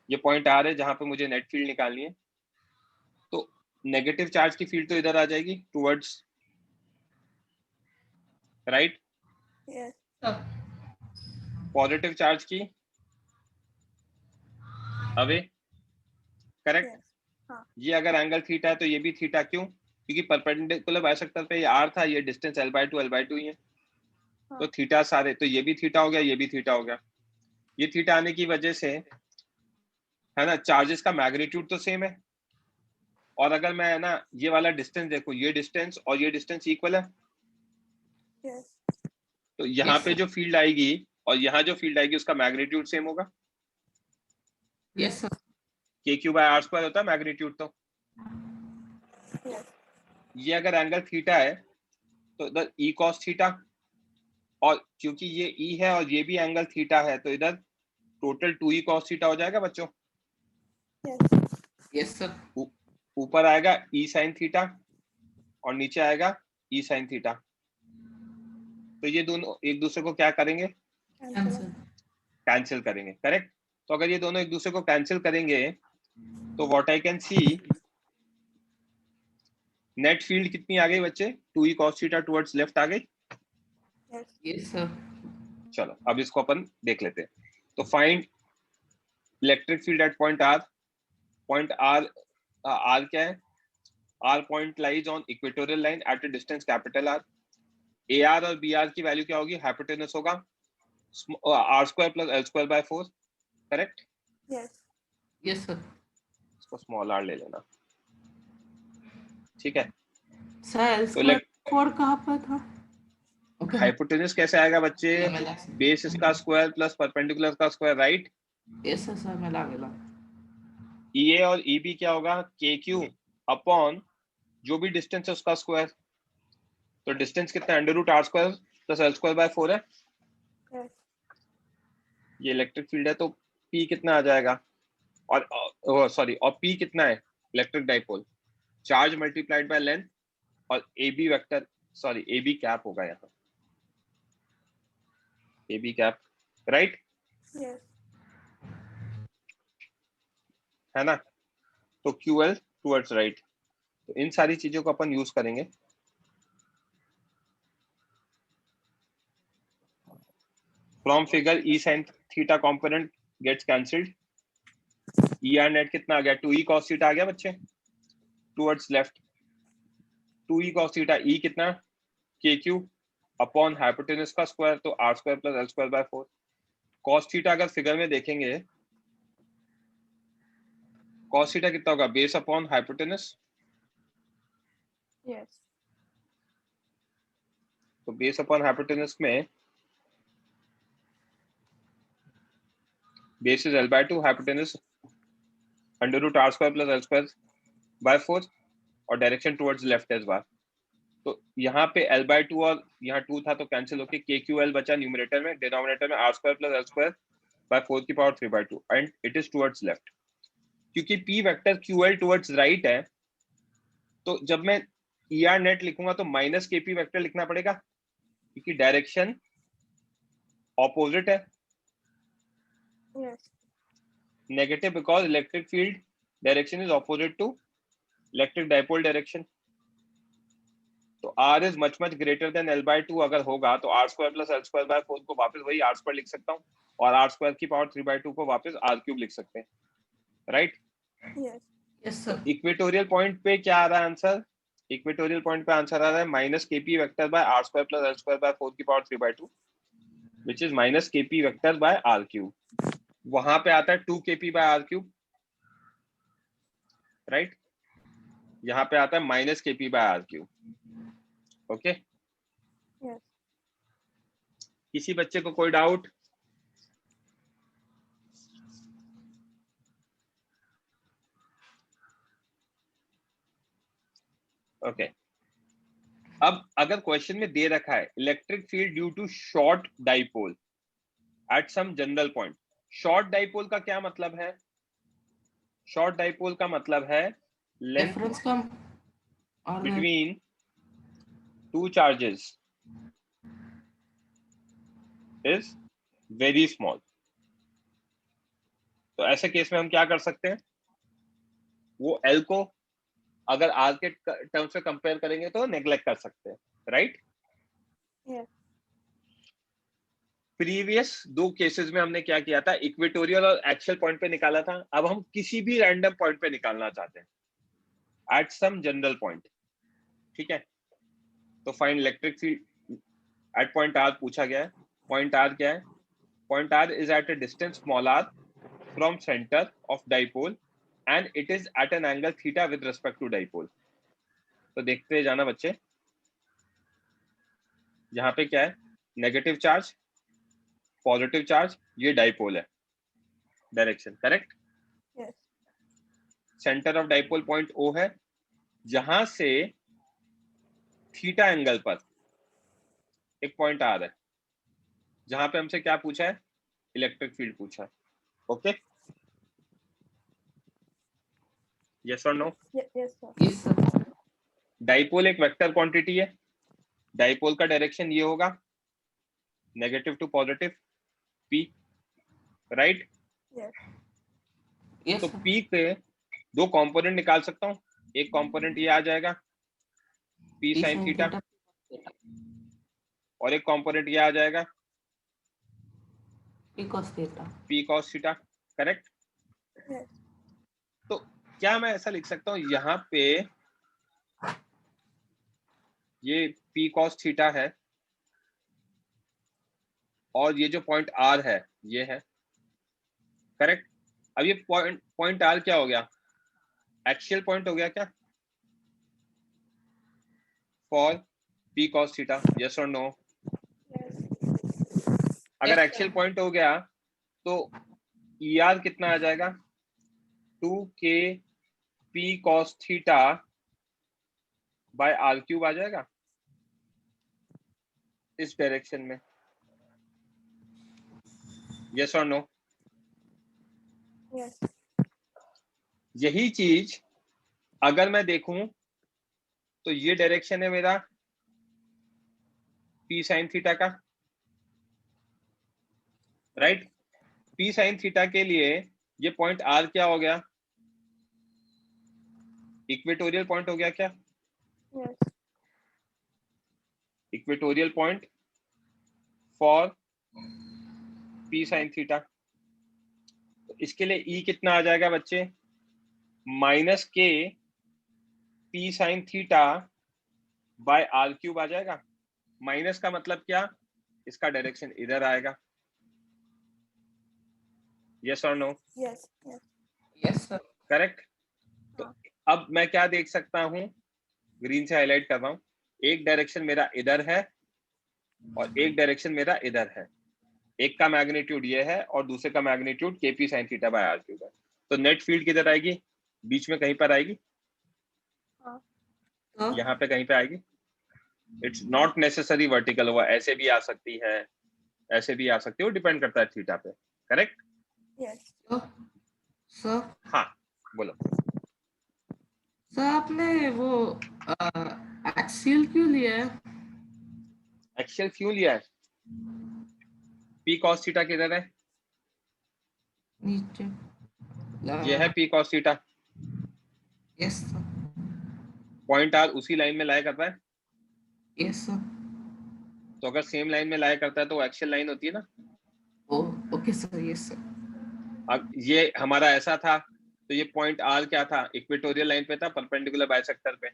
ये पॉइंट R है जहां पे मुझे नेट फील्ड निकालनी है। तो नेगेटिव चार्ज की फील्ड तो इधर आ जाएगी टुवर्ड्स राइट, पॉजिटिव चार्ज की अवे, करेक्ट। ये अगर एंगल थीटा है तो ये भी थीटा, क्यों? क्योंकि परपेंडिकुलर बाइसेक्टर पे ये R था, ये डिस्टेंस L/2 ही है, तो थीटा सारे, तो ये भी थीटा हो गया, ये भी थीटा हो गया। ये थीटा आने की वजह से है ना, चार्जेस का मैग्नीट्यूड तो सेम है। और अगर मैं है ना ये वाला डिस्टेंस देखो, ये डिस्टेंस और ये डिस्टेंस इक्वल है, तो यहाँ पे जो फील्ड आएगी और यहाँ जो फील्ड आएगी उसका मैग्नीट्यूड सेम होगा। Yes sir. KQ/R² होता है मैग्नीट्यूड। तो ये अगर एंगल थीटा है तो इधर E cos थीटा, और क्योंकि ये E है और ये भी एंगल थीटा है तो इधर टोटल 2E cos थीटा हो जाएगा बच्चों। Yes sir. ऊपर आएगा E sin थीटा और नीचे आएगा E sin थीटा। तो ये दोनों एक दूसरे को क्या करेंगे? कैंसिल करेंगे, करेक्ट। तो अगर ये दोनों एक दूसरे को कैंसिल करेंगे तो what I can see, net field कितनी आ गई बच्चे? 2E cos theta towards left आ गई। Yes sir. चलो अब इसको अपन देख लेते हैं। तो find electric field at point R। Point R क्या है? R point lies on equatorial line at a distance capital R। AR और BR की वैल्यू क्या होगी? हाइपोटेनस होगा R² + L²/4, correct. Yes sir. इसको स्मॉल r ले लेना, ठीक है। सर तो L/4 कहाँ पर था? ओके। हाइपोटेनस कैसे आएगा बच्चे? बेस इसका स्क्वायर प्लस परपेंडिकुलर का स्क्वायर, राइट। यस सर मिला मिला। EA और EB क्या होगा? KQ अपॉन जो भी डिस्टेंस है उसका स्क्वायर। तो डिस्टेंस कितना? √R² + L²/4 है। ये इलेक्ट्रिक फील्ड है, तो P कितना आ जाएगा? और सॉरी, और P कितना है? Electric dipole, charge multiplied by length, और AB vector, sorry AB cap होगा यहाँ, AB कैप, राइट, है ना। तो QL टुवर्ड्स राइट। तो इन सारी चीजों को अपन यूज करेंगे। From figure E sin theta component gets cancelled. ER net कितना आ गया? 2E cos थीटा आ गया बच्चे, towards left. 2E cos theta, E कितना? KQ अपॉन हाइपोटेनस का स्क्वायर, तो R² + L²/4। cos थीटा अगर फिगर में देखेंगे, cos थीटा कितना होगा? Base upon hypotenuse. तो बेस अपॉन हाइपोटेनस में base is L/2, hypotenuse √R² + L²/4, और डायरेक्शन टुवर्ड्स लेफ्ट एज बार। तो यहाँ पे L/2 और यहाँ 2 था तो कैंसिल होके KQL बचा न्यूमरेटर में, डिनोमिनेटर में R² + L²/4 की power 3/2 and it is towards left. क्योंकि P vector QL towards right है, तो जब मैं ER नेट लिखूंगा तो माइनस KP वेक्टर लिखना पड़ेगा क्योंकि डायरेक्शन ऑपोजिट है। Yes. Negative because electric field direction is opposite to electric dipole direction. तो R is much greater than L/2 अगर होगा तो R² + L² 4 को वापस वही R² लिख सकता हूँ और R² की पावर 3/2 को वापस R³ लिख सकते हैं, right? Yes. Yes sir. Equatorial point पे क्या आ रहा है आंसर? इक्वेटोरियल पॉइंट पे आंसर आ रहा है minus KP vector by R² + L² 4 की power 3/2 which is minus KP vector by R³। वहां पे आता है 2 KP बाय R³, राइट? यहाँ पे आता है minus KP by R³। Okay, Yes. किसी बच्चे को कोई डाउट? ओके, अब अगर क्वेश्चन में दे रखा है electric field due to short dipole at some general point. Short dipole का क्या मतलब है? शॉर्ट डाइपोल का मतलब है लेंथ डिफरेंस कम और between two charges is very small। तो ऐसे केस में हम क्या कर सकते हैं? वो L को अगर R के टर्म से कंपेयर करेंगे तो नेग्लेक्ट कर सकते हैं, राइट? Yes. प्रीवियस 2 केसेस में हमने क्या किया था? इक्वेटोरियल और एक्सियल पॉइंट पे निकाला था। अब हम किसी भी रैंडम पॉइंट पे निकालना चाहते हैं एट सम जनरल पॉइंट, ठीक है? तो find electric field at point R पूछा गया है। पॉइंट R क्या है? Point R is at a distance small r from centre of dipole and it is at an angle theta with respect to dipole. तो देखते जाना बच्चे, यहाँ पे क्या है? नेगेटिव चार्ज, पॉजिटिव चार्ज, ये डाइपोल है, direction correct. Yes. Centre of dipole point O है, जहां से थीटा एंगल पर एक पॉइंट R है, जहां पे हमसे क्या पूछा है? इलेक्ट्रिक फील्ड पूछा है। ओके, यस और no? Yes, sir. Yes sir. Dipole एक वेक्टर क्वांटिटी है। डाइपोल का डायरेक्शन ये होगा negative to positive P, right? Yes. Yes तो सर। P के 2 कंपोनेंट निकाल सकता हूँ। एक कंपोनेंट ये आ जाएगा P sin थीटा और एक कंपोनेंट ये आ जाएगा P cos theta. P cos theta, correct? Yes. तो क्या मैं ऐसा लिख सकता हूँ यहाँ पे ये P cos थीटा है और ये जो पॉइंट R है ये है, करेक्ट? अब ये पॉइंट R क्या हो गया? एक्सियल पॉइंट हो गया क्या for P cos theta? Yes और नो? Yes. अगर Yes, एक्सियल sir. पॉइंट हो गया तो ER कितना आ जाएगा? 2K P cos theta by R³ आ जाएगा इस डायरेक्शन में। यस और नो? Yes. यही चीज अगर मैं देखूं तो ये डायरेक्शन है मेरा P sin थीटा का, राइट? P sin थीटा के लिए ये पॉइंट R क्या हो गया? इक्वेटोरियल पॉइंट हो गया क्या? Yes. Equatorial point for P sin theta. तो इसके लिए E कितना आ जाएगा बच्चे? Minus K P sin theta by R³ आ जाएगा। माइनस का मतलब क्या? इसका डायरेक्शन इधर आएगा। यस और no? Yes. Yes. Yes sir. Correct? तो अब मैं क्या देख सकता हूं? ग्रीन से हाईलाइट कर रहा हूं। एक डायरेक्शन मेरा इधर है और एक डायरेक्शन मेरा इधर है। एक का मैग्नीट्यूड ये है और दूसरे का magnitude KP sin theta by R³ है। तो नेट फील्ड किधर आएगी? बीच में कहीं पर आएगी, तो यहाँ पे कहीं पे आएगी। इट्स नॉट नेसेसरी वर्टिकल, हुआ ऐसे भी आ सकती है, ऐसे भी आ सकती है, वो डिपेंड करता है थीटा पे, करेक्ट? Yes. सर हाँ बोलो। सर आपने वो एक्सियल क्यों लिया है? एक्सियल क्यों लिया है? पी कॉस थीटा किधर है? नीचे। ये है P cos theta. Yes sir. Point R उसी लाइन में लाया करता है, यस सर। तो अगर सेम लाइन में लाया करता है तो वो एक्सियल लाइन होती है ना। Okay sir. Yes sir. अब ये हमारा ऐसा था, तो ये पॉइंट आर क्या था? इक्वेटोरियल लाइन पे था, परपेंडिकुलर बाइसेक्टर पे।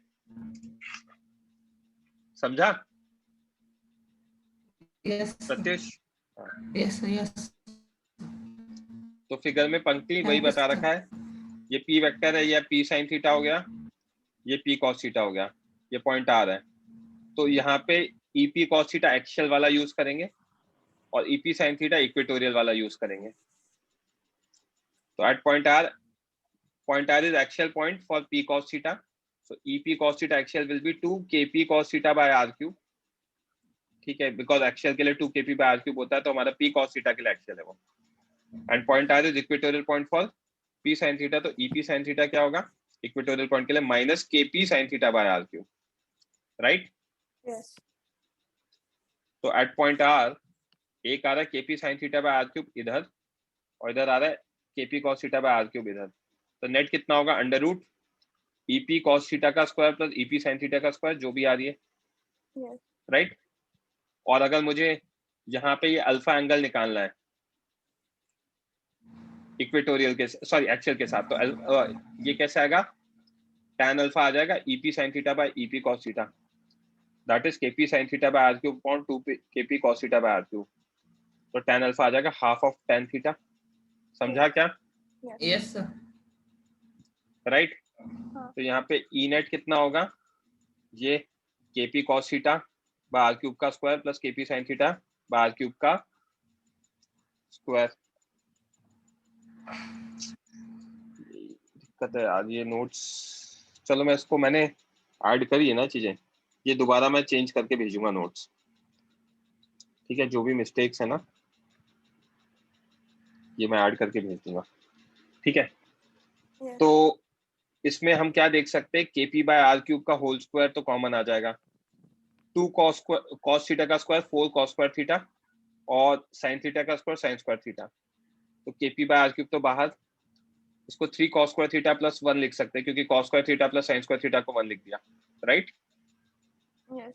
समझा यस प्रत्युष? Yes yes. तो फिगर में पंक्ति वही बता रखा है, ये पी वेक्टर है, या पी साइन थीटा हो गया, ये पी कॉस थीटा हो गया, ये पॉइंट आर है। तो यहाँ पे ईपी कॉस थीटा एक्सियल वाला यूज करेंगे और ईपी साइन थीटा इक्वेटोरियल वाला यूज करेंगे। तो at point R is axial point for p cos theta, so ep cos theta axial will be 2 kp cos theta by r cube। ठीक है, because axial के लिए 2 kp by r cube होता है, तो हमारा p cos theta के लिए एक्सियल है वो। And point r is equatorial point for p sin theta, तो ep sin theta क्या होगा इक्वेटोरियल पॉइंट के लिए? Minus kp sin theta by r cube, right? Yes. तो एट पॉइंट r एक आ रहा है kp sin theta by r cube इधर, और इधर आ रहा है kp cos theta by r cube इधर। तो नेट कितना होगा? Under root EP cos theta का square plus EP sine theta का स्क्वायर, जो भी आ रही है, Yes. राइट? और अगर मुझे यहाँ पे ये अल्फा एंगल निकालना है इक्वेटोरियल के, सॉरी एक्सियल के साथ, तो ये कैसे आएगा? tan अल्फा आ जाएगा EP sine theta by EP cos theta, that is KP sine theta by R cube upon 2 KP cos theta by R cube. तो tan अल्फा आ जाएगा हाफ ऑफ tan थीटा। समझा क्या? Yes. Yes sir. राइट? हाँ. तो यहाँ पे ई नेट कितना होगा? ये KP cos theta by R cube का square plus KP sine theta by R cube का स्क्वायर। दिक्कत है यार ये नोट्स, चलो मैं इसको मैंने ऐड करी है ना चीजें, ये दोबारा मैं चेंज करके भेजूंगा नोट्स, ठीक है? जो भी मिस्टेक्स है ना ये मैं ऐड करके भेज दूंगा, ठीक है? Yes. तो इसमें हम क्या देख सकते हैं? केपी बाय आर क्यूब का होल स्क्वायर तो कॉमन आ जाएगा, 2 कॉस थीटा का स्क्वायर 4 कॉस स्क्वायर थीटा, और साइन थीटा का स्क्वायर साइन स्क्वायर थीटा। तो केपी बाय आर क्यूब तो बाहर, इसको 3 कॉस स्क्वायर थीटा प्लस 1 लिख सकते हैं, क्योंकि cos square theta plus sine square theta को 1 लिख दिया, राइट? Yes.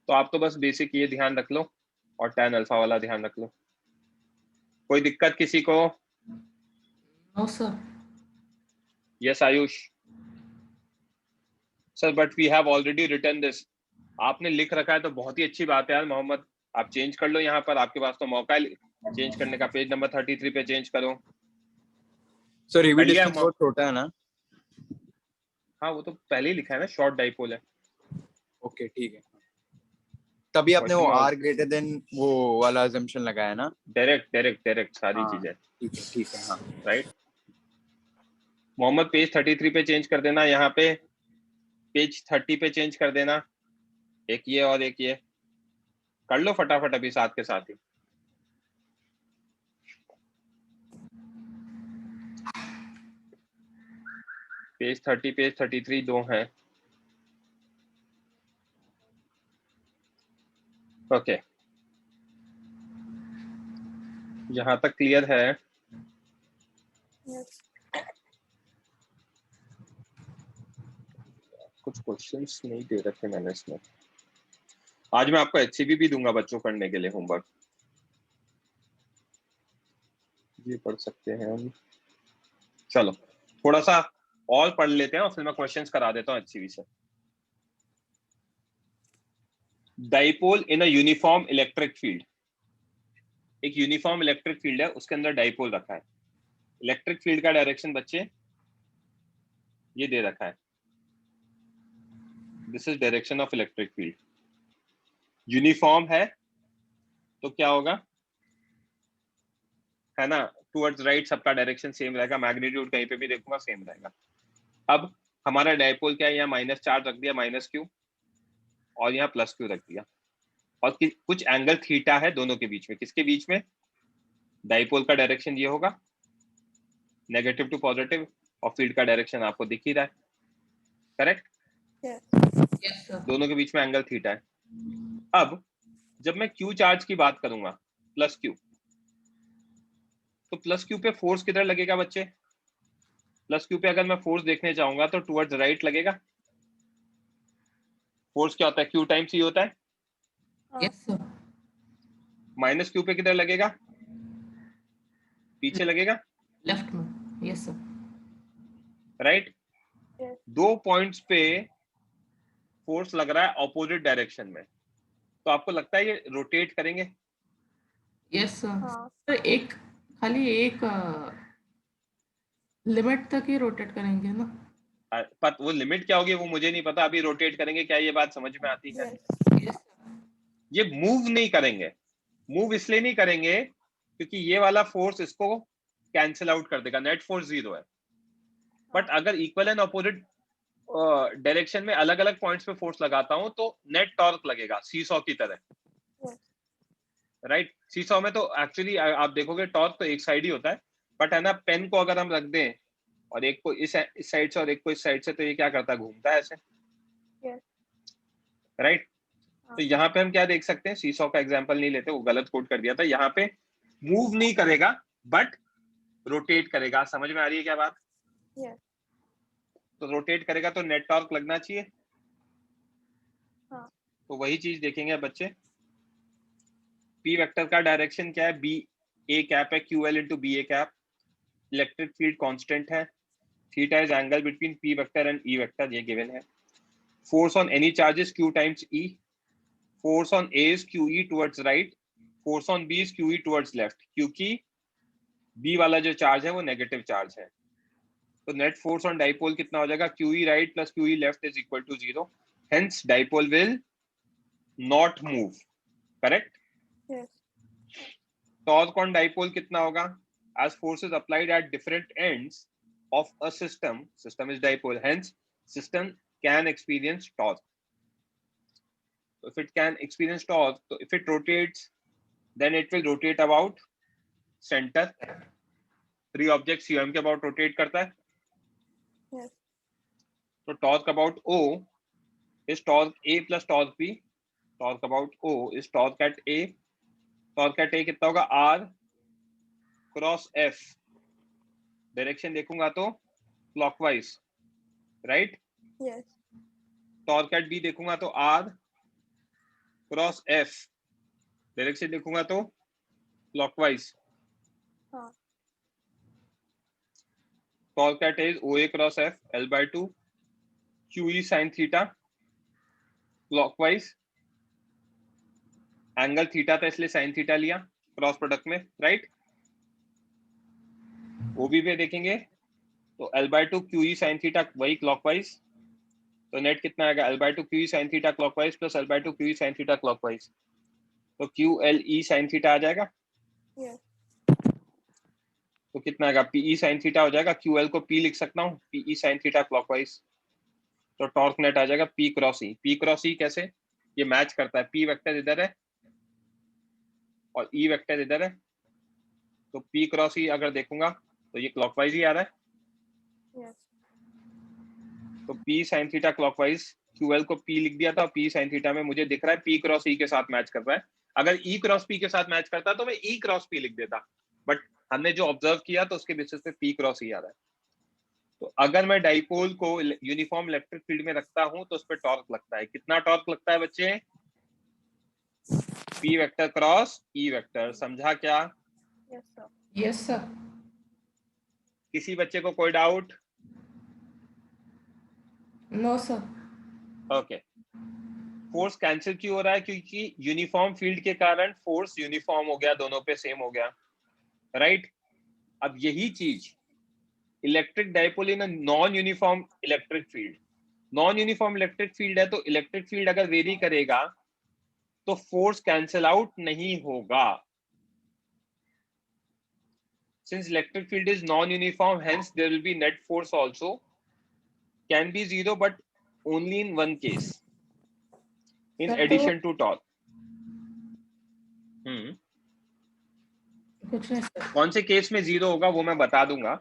तो आप तो बस बेसिक ये ध्यान रख लो और tan अल्फा वाला ध्यान रख लो। कोई दिक्कत किसी को? No sir. Yes Ayush sir, but we have already written this. आपने लिख रखा है तो बहुत ही अच्छी बात है यार मोहम्मद, आप चेंज कर लो यहाँ पर, आपके पास तो मौका है चेंज करने का। पेज नंबर 33 पे चेंज करो। सर ये भी बढ़िया, डिस्टेंस बहुत छोटा है ना? हाँ वो तो पहले ही लिखा है ना, शॉर्ट डाइपोल है। ओके ठीक है, तभी आपने वो Question r ग्रेटर देन वो वाला अजम्पशन लगाया ना? डायरेक्ट सारी हाँ, चीजें, ठीक है हाँ। राइट? मोहम्मद पेज 33 पे चेंज कर देना, यहाँ पे पेज 30 पे चेंज कर देना, एक ये और एक ये कर लो फटाफट अभी साथ के साथ ही। पेज 30 पेज 33 दो हैं। ओके, यहाँ तक क्लियर है? Yes. कुछ क्वेश्चंस नहीं दे रखे मैंने इसमें। आज मैं आपको एचसीबी भी दूंगा बच्चों पढ़ने के लिए होमवर्क, ये पढ़ सकते हैं हम। चलो थोड़ा सा और पढ़ लेते हैं और फिर मैं क्वेश्चंस करा देता हूँ एचसीबी से। Dipole in a uniform electric field, एक यूनिफॉर्म इलेक्ट्रिक फील्ड है, उसके अंदर डाइपोल रखा है। इलेक्ट्रिक फील्ड का डायरेक्शन बच्चे ये दे रखा है, this is direction of electric field. Uniform है तो क्या होगा, है ना, टुवर्ड्स राइट सबका डायरेक्शन सेम रहेगा, मैग्नीट्यूड कहीं पे भी देखूंगा सेम रहेगा। अब हमारा डायपोल क्या है, यहाँ माइनस चार्ज रख दिया माइनस क्यू, और यहाँ प्लस क्यू रख दिया, और कुछ एंगल थीटा है दोनों के बीच में। किसके बीच में? डाइपोल का डायरेक्शन ये होगा नेगेटिव टू पॉजिटिव, और फील्ड का डायरेक्शन आपको दिख ही रहा है, करेक्ट? Yes sir. दोनों के बीच में एंगल थीटा है। अब जब मैं क्यू चार्ज की बात करूंगा, प्लस क्यू, तो प्लस क्यू पे फोर्स किधर लगेगा बच्चे? प्लस क्यू पे अगर मैं फोर्स देखने चाहूंगा तो टुवर्ड्स राइट लगेगा। फोर्स क्या होता है? क्यू टाइम्स ई होता है। Yes sir. माइनस क्यू पे किधर लगेगा? पीछे लगेगा, लेफ्ट में। Yes sir. राइट। Yes. दो पॉइंट्स पे फोर्स लग रहा है ऑपोजिट डायरेक्शन में, तो आपको लगता है ये रोटेट करेंगे? Yes sir. हाँ। सर एक खाली एक लिमिट तक ही रोटेट करेंगे ना? पर वो लिमिट क्या होगी वो मुझे नहीं पता। अभी रोटेट करेंगे क्या, ये बात समझ में आती है? Yes. Yes sir. ये मूव नहीं करेंगे। मूव इसलिए नहीं करेंगे क्योंकि ये वाला फोर्स इसको कैंसिल आउट कर देगा, नेट फोर्स 0 है। बट अगर इक्वल एंड अपोजिट डायरेक्शन में अलग अलग पॉइंट्स पे फोर्स लगाता हूं तो नेट टॉर्क लगेगा, सीसॉ की तरह। Yes. राइट। सीसॉ में तो एक्चुअली आप देखोगे टॉर्क तो एक साइड ही होता है, बट है ना, पेन को अगर हम रख दें और एक को इस साइड से और एक को इस साइड से, तो ये क्या करता है? घूमता है ऐसे। Yes. राइट। हाँ. तो यहाँ पे हम क्या देख सकते हैं? सीसॉ का एग्जांपल नहीं लेते, वो गलत कोट कर दिया था। यहाँ पे मूव नहीं करेगा बट रोटेट करेगा। समझ में आ रही है क्या बात? Yes. तो रोटेट करेगा तो नेट टॉर्क लगना चाहिए। हाँ. तो वही चीज देखेंगे बच्चे। पी वेक्टर का डायरेक्शन क्या है? बी ए कैप है, Q L into B A cap. Electric field constant है। Theta is angle between P vector and E vector, ये गिवन है। Force on any charges Q times E. Force on A is Q E towards right, force on B is Q E towards left, क्योंकि B वाला जो charge है वो negative charge है। तो net force on dipole कितना हो जाएगा? Q E right plus Q E left is equal to 0। Hence dipole will not move. Correct. Yes. Torque on dipole कितना होगा? as force is applied at different ends of a system is dipole, hence system can experience torque. So if it can experience torque, so if it rotates, then it will rotate about center. Three objects CM के about rotate करता है। Yes. So torque about O is torque A plus torque B. Torque about O is torque at A. Torque at A कितना होगा? R cross F। Direction देखूंगा तो clockwise, right. Yes. Torque at B देखूंगा तो R cross F। Direction देखूंगा तो clockwise. हाँ. Torque eight is OA cross F L/2 QE sin theta clockwise. Angle theta था इसलिए साइन थीटा लिया क्रॉस प्रोडक्ट में, राइट। OB पे देखेंगे तो L/2 QE sin थीटा वही क्लॉकवाइज। तो नेट कितना आएगा? L/2 QE sin theta clockwise plus L/2 QE sin theta clockwise. तो QLE sin थीटा आ जाएगा। Yes. तो कितना आएगा? PE sin थीटा हो जाएगा। QL को P लिख सकता हूँ, PE sin थीटा क्लॉकवाइज। तो टॉर्क नेट आ जाएगा P cross E। P cross E कैसे? ये मैच करता है, P वेक्टर इधर है और E वेक्टर इधर है। तो P क्रॉस E अगर देखूंगा तो ये क्लॉकवाइज ही आ रहा है। Yes. तो P sin theta clockwise, QL को P लिख दिया था, P sin थीटा में मुझे दिख रहा है P क्रॉस E के साथ मैच कर रहा है। अगर E क्रॉस P के साथ मैच करता तो मैं E क्रॉस P लिख देता, बट हमने जो ऑब्जर्व किया तो उसके बेसिस पे P क्रॉस E आ रहा है। तो अगर मैं डाइपोल को यूनिफॉर्म इलेक्ट्रिक फील्ड में रखता हूं तो उस पर टॉर्क लगता है। कितना टॉर्क लगता है बच्चे? P vector cross E vector. समझा क्या? Yes, sir. Yes sir. किसी बच्चे को कोई doubt? No sir. Okay. Force cancel क्यों हो रहा है? क्योंकि यूनिफॉर्म फील्ड के कारण फोर्स यूनिफॉर्म हो गया, दोनों पे सेम हो गया, राइट। अब यही चीज electric dipole in non uniform electric field. Non uniform electric field है तो इलेक्ट्रिक फील्ड अगर वेरी करेगा तो फोर्स कैंसिल आउट नहीं होगा। Since electric field is non-uniform, hence there will be net force also can be 0, but only in one case, in addition to torque. कुछ नहीं sir. कौन से केस में 0 होगा वो मैं बता दूंगा,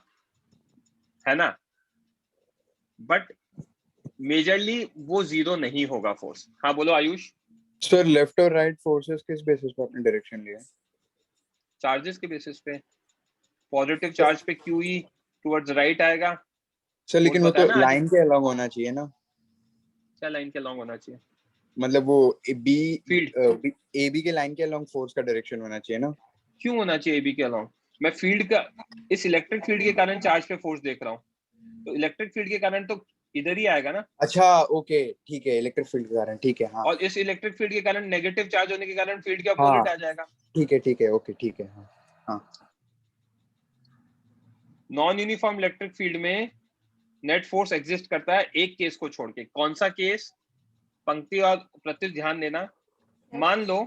है ना। बट मेजरली वो जीरो नहीं होगा फोर्स। हाँ बोलो आयुष। सर लेफ्ट और राइट फोर्सेस किस बेसिस पे आपने डायरेक्शन लिया है? चार्जेस के बेसिस पे। पॉजिटिव चार्ज पे QE टुवर्ड्स राइट आएगा। सर लेकिन वो बताया तो ना आज। लाइन के अलग होना चाहिए ना, क्या लाइन के लॉन्ग होना चाहिए? मतलब वो बी फील्ड ए बी के लाइन के अलॉन्ग फोर्स का डायरेक्शन होना चाहिए ना। क्यों होना चाहिए AB के अलॉन्ग? मैं फील्ड का, इस इलेक्ट्रिक फील्ड के कारण चार्ज पे फोर्स देख रहा हूँ, तो इलेक्ट्रिक फील्ड के कारण तो इधर ही आएगा ना। अच्छा ओके ठीक है, इलेक्ट्रिक फील्ड के कारण, ठीक है हाँ और इस इलेक्ट्रिक फील्ड के कारण नेगेटिव चार्ज होने के कारण फील्ड के हाँ अपोजिट आ जाएगा। ठीक है ओके ठीक है हाँ हाँ। नॉन यूनिफॉर्म इलेक्ट्रिक फील्ड में नेट फोर्स एग्जिस्ट करता है एक केस को छोड़ के। कौन सा केस? पंक्ति और प्रत्युत ध्यान देना। मान लो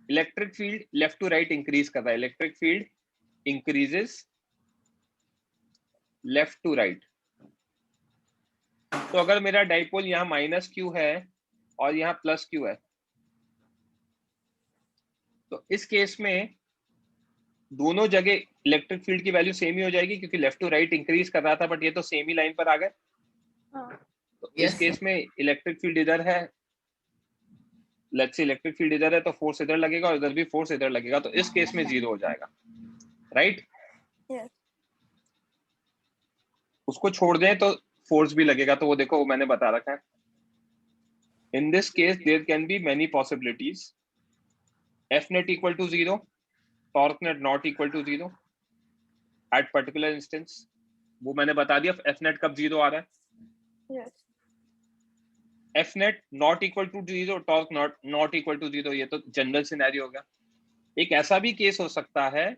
electric field left to right increase कर रहा है, electric field increases left to right. तो अगर मेरा डाइपोल यहाँ -Q है और यहाँ +Q है, तो इस केस में दोनों जगह इलेक्ट्रिक फील्ड की वैल्यू सेम ही हो जाएगी, क्योंकि लेफ्ट टू राइट इंक्रीज कर रहा था, बट ये तो सेम ही लाइन पर आ गए। हाँ तो इस केस में इलेक्ट्रिक फील्ड इधर है, लेट्स से इलेक्ट्रिक फील्ड इधर है, तो फोर्स इधर लगेगा और इधर भी फोर्स इधर लगेगा, तो इस केस में 0 हो जाएगा, राइट। यस उसको छोड़ दें तो फोर्स भी लगेगा, तो वो देखो वो मैंने बता रखा है। In this case there can be many possibilities. F net equal to 0, torque net not equal to 0 at particular instance. वो मैंने बता दिया F net कब 0 आ रहा है। Yes F net not equal to 0, torque not equal to 0, ये तो जनरल सिनेरियो होगा। एक ऐसा भी केस हो सकता है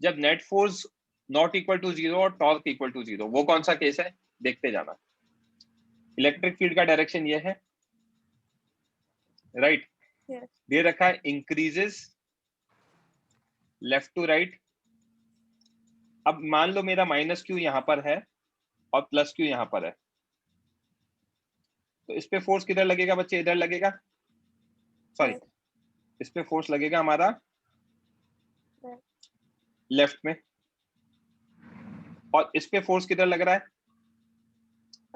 जब net force not equal to 0 और टॉर्क इक्वल टू 0। वो कौन सा केस है देखते जाना। इलेक्ट्रिक फील्ड का डायरेक्शन ये है, राइट। यस दे रखा है इंक्रीजेस लेफ्ट टू राइट। अब मान लो मेरा -Q यहाँ पर है और +Q यहाँ पर है, तो इस पे फोर्स किधर लगेगा बच्चे? इधर लगेगा, सॉरी इस पे फोर्स लगेगा हमारा लेफ्ट में, और इस पे फोर्स किधर लग रहा है?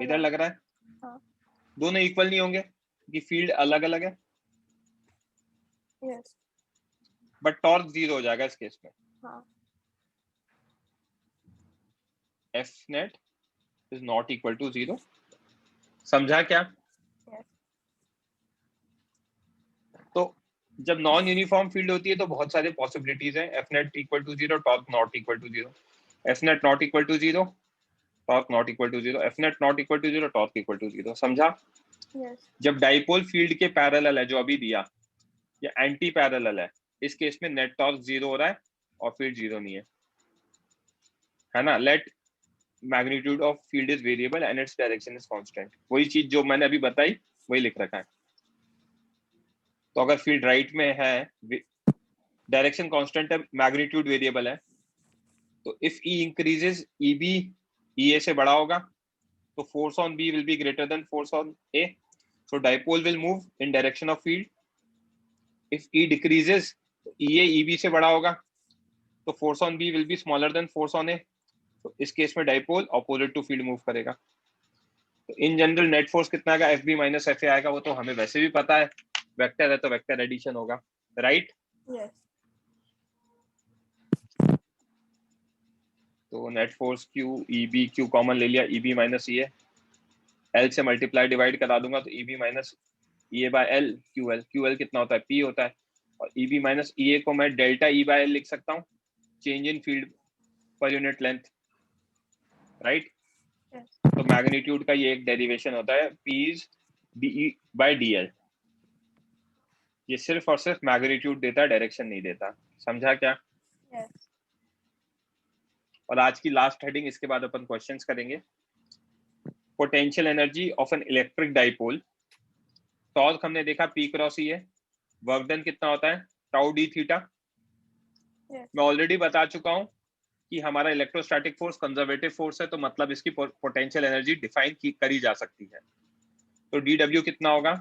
इधर लग रहा है। हाँ दोनों इक्वल नहीं होंगे क्योंकि फील्ड अलग अलग है, यस बट टॉर्क 0 हो जाएगा इस केस में। हाँ F net is not equal to 0। समझा क्या? यस तो जब नॉन यूनिफॉर्म फील्ड होती है तो बहुत सारे पॉसिबिलिटीज हैं। F net equal to 0, torque not equal to 0। F net not equal to 0, torque not equal to 0। F net not equal to 0, torque equal to 0। समझा? यस जब डाइपोल फील्ड के parallel है जो अभी दिया, या एंटी पैरेलल है, इस केस में नेट टॉर्क 0 हो रहा है और फील्ड 0 नहीं है ना। Let magnitude of field is variable and its direction is constant. वही चीज जो मैंने अभी बताई वही लिख रखा है। तो अगर फील्ड राइट में है, डायरेक्शन कांस्टेंट है, मैग्नीट्यूड वेरिएबल है, तो if E increases EB EA से बड़ा होगा, तो force on B will be greater than force on A, so dipole will move in direction of field. If E decreases, EA EB से बड़ा होगा, तो force on B will be smaller than force on A, तो इस case में dipole opposite to field move करेगा। तो in general net force कितना आएगा? FB माइनस FA आएगा। वो तो हमें वैसे भी पता है, वेक्टर है तो वेक्टर एडिशन होगा, राइट। यस तो नेट फोर्स Q कॉमन ले लिया, EB माइनस EA, L से मल्टीप्लाई डिवाइड करा दूंगा तो EB minus EA by L। QL कितना होता है? P होता है। और EB माइनस EA को मैं डेल्टा E बाय L लिख सकता हूँ, change in field per unit length, right. तो मैग्नीट्यूड का ये एक डेरिवेशन होता है, P is DE by DL। ये सिर्फ और सिर्फ मैग्नीट्यूड देता है, डायरेक्शन नहीं देता। समझा क्या? यस और आज की लास्ट हेडिंग, इसके बाद अपन क्वेश्चंस करेंगे। Potential energy of N electric dipole. Torque हमने देखा P क्रॉस E है, वर्क डन कितना होता है? Tau D theta. मैं ऑलरेडी बता चुका हूं कि हमारा इलेक्ट्रोस्टैटिक फोर्स कंजर्वेटिव फोर्स है, तो मतलब इसकी पोटेंशियल एनर्जी डिफाइन करी जा सकती है। तो DW कितना होगा?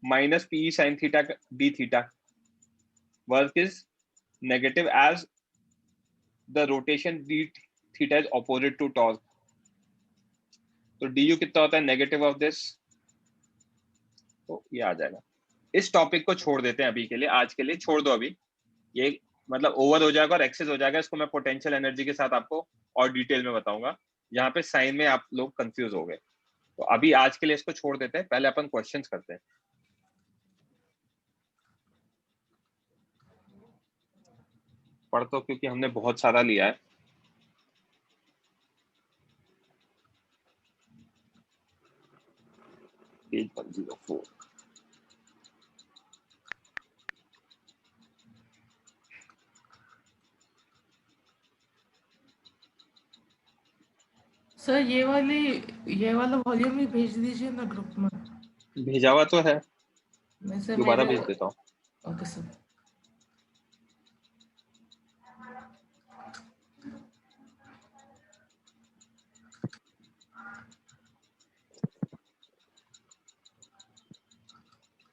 Minus PE sine theta D theta. Work is negative as the rotation D theta is opposite to torque. तो du कितना होता है नेगेटिव ऑफ दिस, तो ये आ जाएगा। इस टॉपिक को छोड़ देते हैं अभी के लिए, आज के लिए छोड़ दो अभी, ये मतलब ओवर हो जाएगा और एक्सेस हो जाएगा। इसको मैं पोटेंशियल एनर्जी के साथ आपको और डिटेल में बताऊंगा। यहाँ पे साइन में आप लोग कंफ्यूज हो गए, तो अभी आज के लिए इसको छोड़ देते हैं, पहले अपन क्वेश्चंस करते हैं। पढ़ तो क्योंकि हमने बहुत सारा लिया है। पेज 104। सर ये वाला वॉल्यूम ही भेज दीजिए ना ग्रुप में। भेजा हुआ तो है, मैं सर दोबारा मेरे भेज देता हूँ। Okay sir.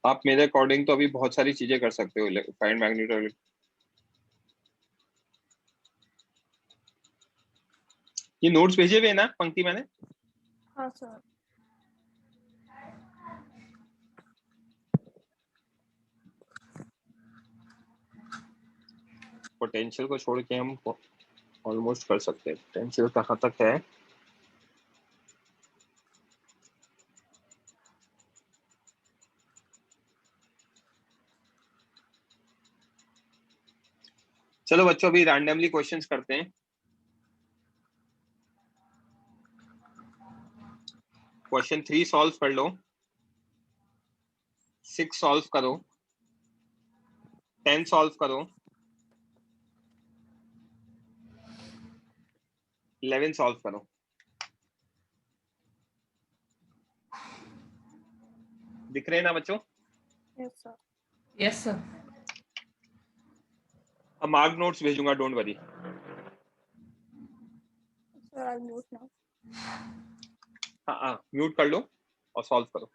आप मेरे अकॉर्डिंग तो अभी बहुत सारी चीजें कर सकते हो, फाइंड मैग्नीट्यूड। ये नोट्स भेजे हुए हैं ना पंक्ति मैंने? हाँ सर। पोटेंशियल को छोड़ के हम ऑलमोस्ट कर सकते हैं। पोटेंशियल कहाँ तक है? चलो बच्चों अभी रैंडमली क्वेश्चंस करते हैं। क्वेश्चन 3 सॉल्व कर लो, 6 सॉल्व करो, 10 सॉल्व करो, 11 सॉल्व करो। दिख रहे हैं ना बच्चों? Yes sir. Yes sir. अब मार्क नोट्स भेजूंगा, don't worry. Sir I mute now. हाँ म्यूट कर लो और सॉल्व करो।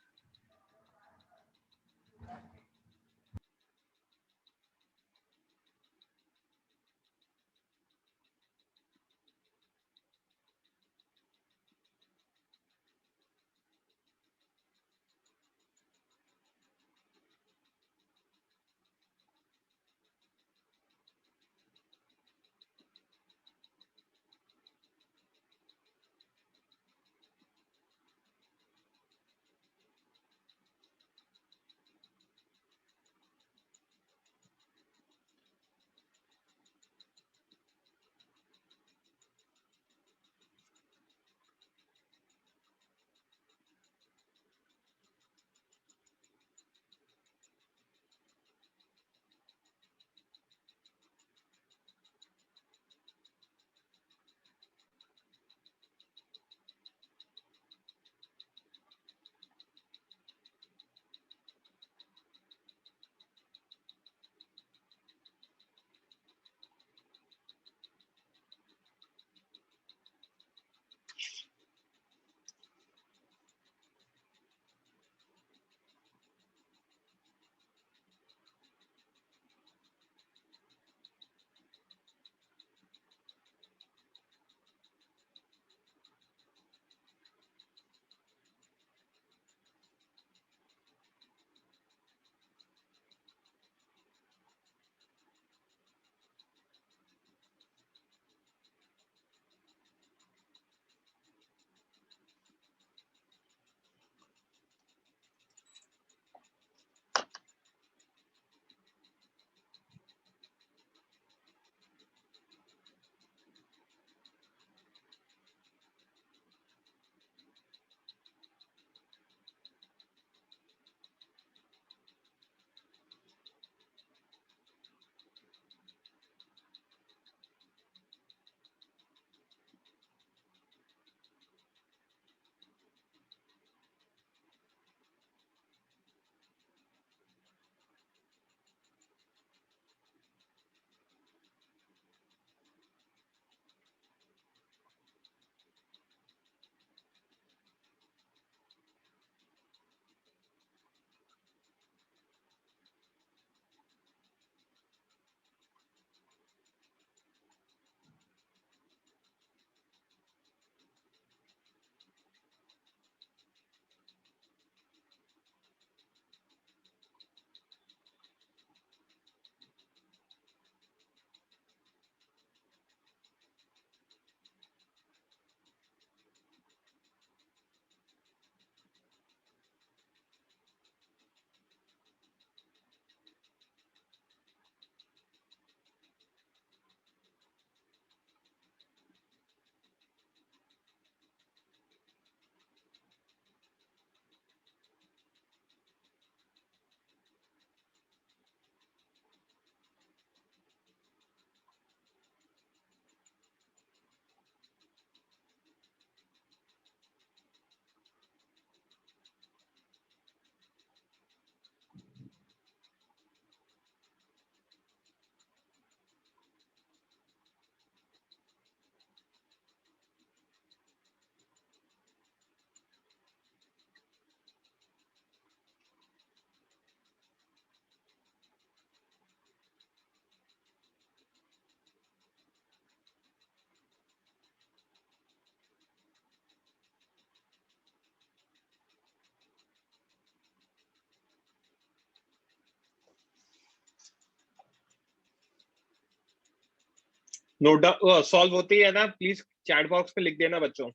नोट डाउन सॉल्व होती है ना, प्लीज चैट बॉक्स पे लिख देना बच्चों।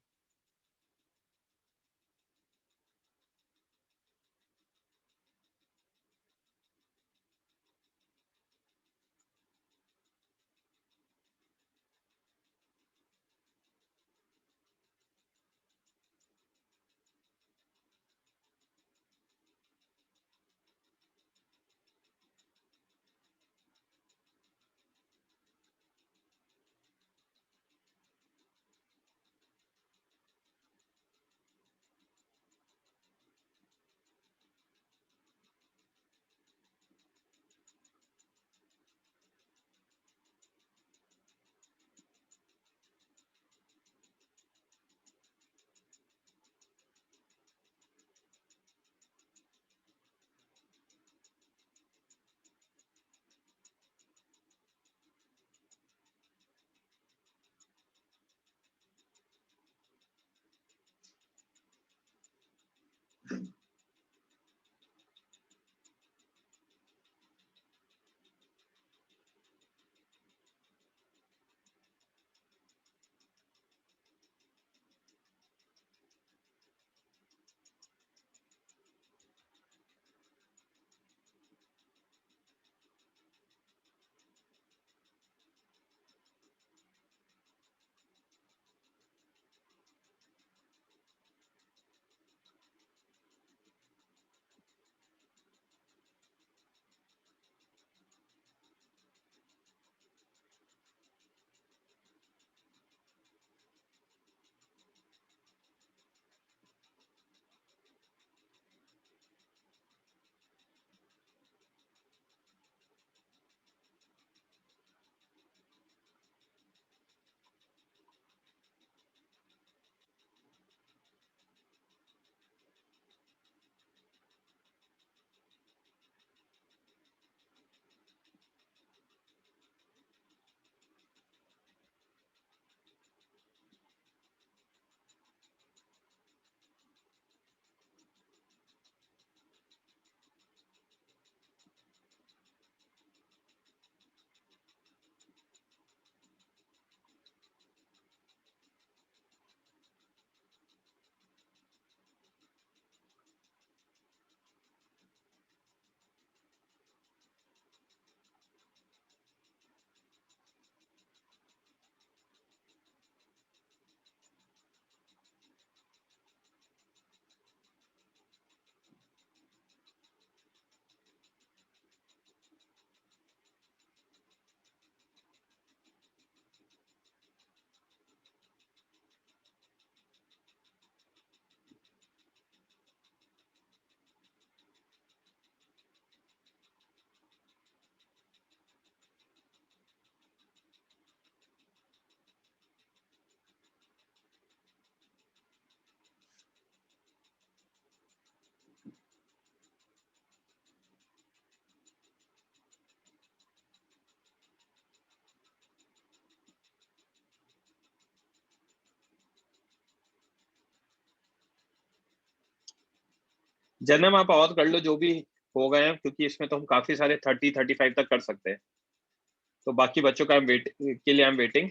जन्म आप और कर लो जो भी हो गए हैं, क्योंकि इसमें तो हम काफी सारे 30-35 तक कर सकते हैं। तो बाकी बच्चों का के लिए आई एम वेटिंग।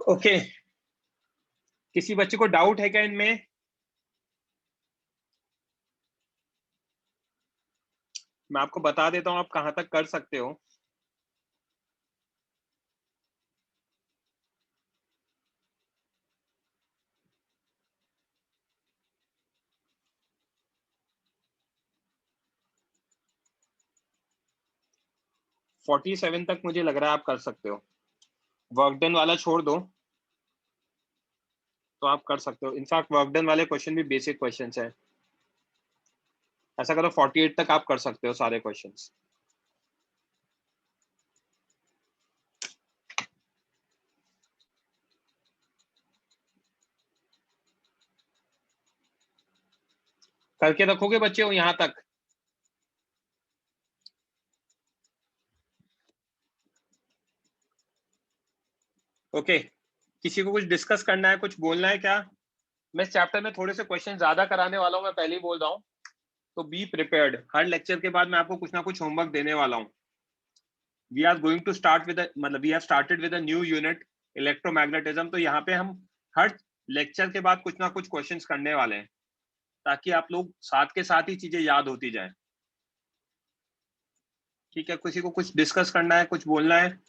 ओके, किसी बच्चे को डाउट है क्या इनमें? मैं आपको बता देता हूं आप कहां तक कर सकते हो। फोर्टी 47 तक मुझे लग रहा है आप कर सकते हो। वर्क डन वाला छोड़ दो तो आप कर सकते हो। इनफैक्ट वर्क डन वाले क्वेश्चन भी बेसिक क्वेश्चंस हैं। ऐसा करो 48 तक आप कर सकते हो सारे क्वेश्चंस। करके रखोगे बच्चे हो यहां तक? ओके, किसी को कुछ डिस्कस करना है, कुछ बोलना है क्या? मैं इस चैप्टर में थोड़े से क्वेश्चन ज्यादा कराने वाला हूं, मैं पहले ही बोल रहा हूं, तो बी प्रिपेयर्ड। हर लेक्चर के बाद मैं आपको कुछ ना कुछ होमवर्क देने वाला हूं। We are going to start with मतलब we have started with a new unit electromagnetism. तो यहाँ पे हम हर लेक्चर के बाद कुछ ना कुछ क्वेश्चंस करने वाले हैं ताकि आप लोग साथ के साथ ही चीजें याद होती जाए। ठीक है, किसी को कुछ डिस्कस करना है, कुछ बोलना है?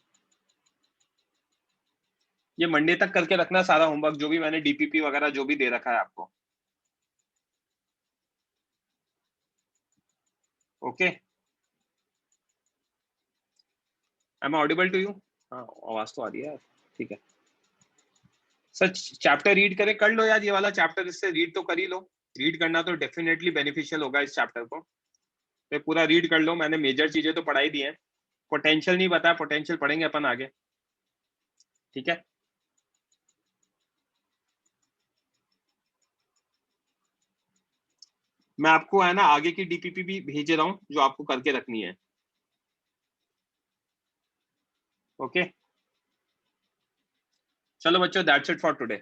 ये मंडे तक करके रखना सारा होमवर्क, जो भी मैंने डीपीपी वगैरह जो भी दे रखा है आपको। Okay, am I audible to you? हाँ, आवाज तो आ रही है। ठीक है सर, चैप्टर रीड करें, कर लो यार ये वाला चैप्टर, इससे रीड तो कर ही लो। रीड करना तो डेफिनेटली बेनिफिशियल होगा इस चैप्टर को, तो पूरा रीड कर लो। मैंने मेजर चीजें तो पढ़ाई दी हैं, पोटेंशियल नहीं बताया, पोटेंशियल पढ़ेंगे अपन आगे। ठीक है, मैं आपको है ना आगे की डीपीपी भी भेज रहा हूँ जो आपको करके रखनी है। ओके, चलो बच्चों, दैट्स इट फॉर टुडे।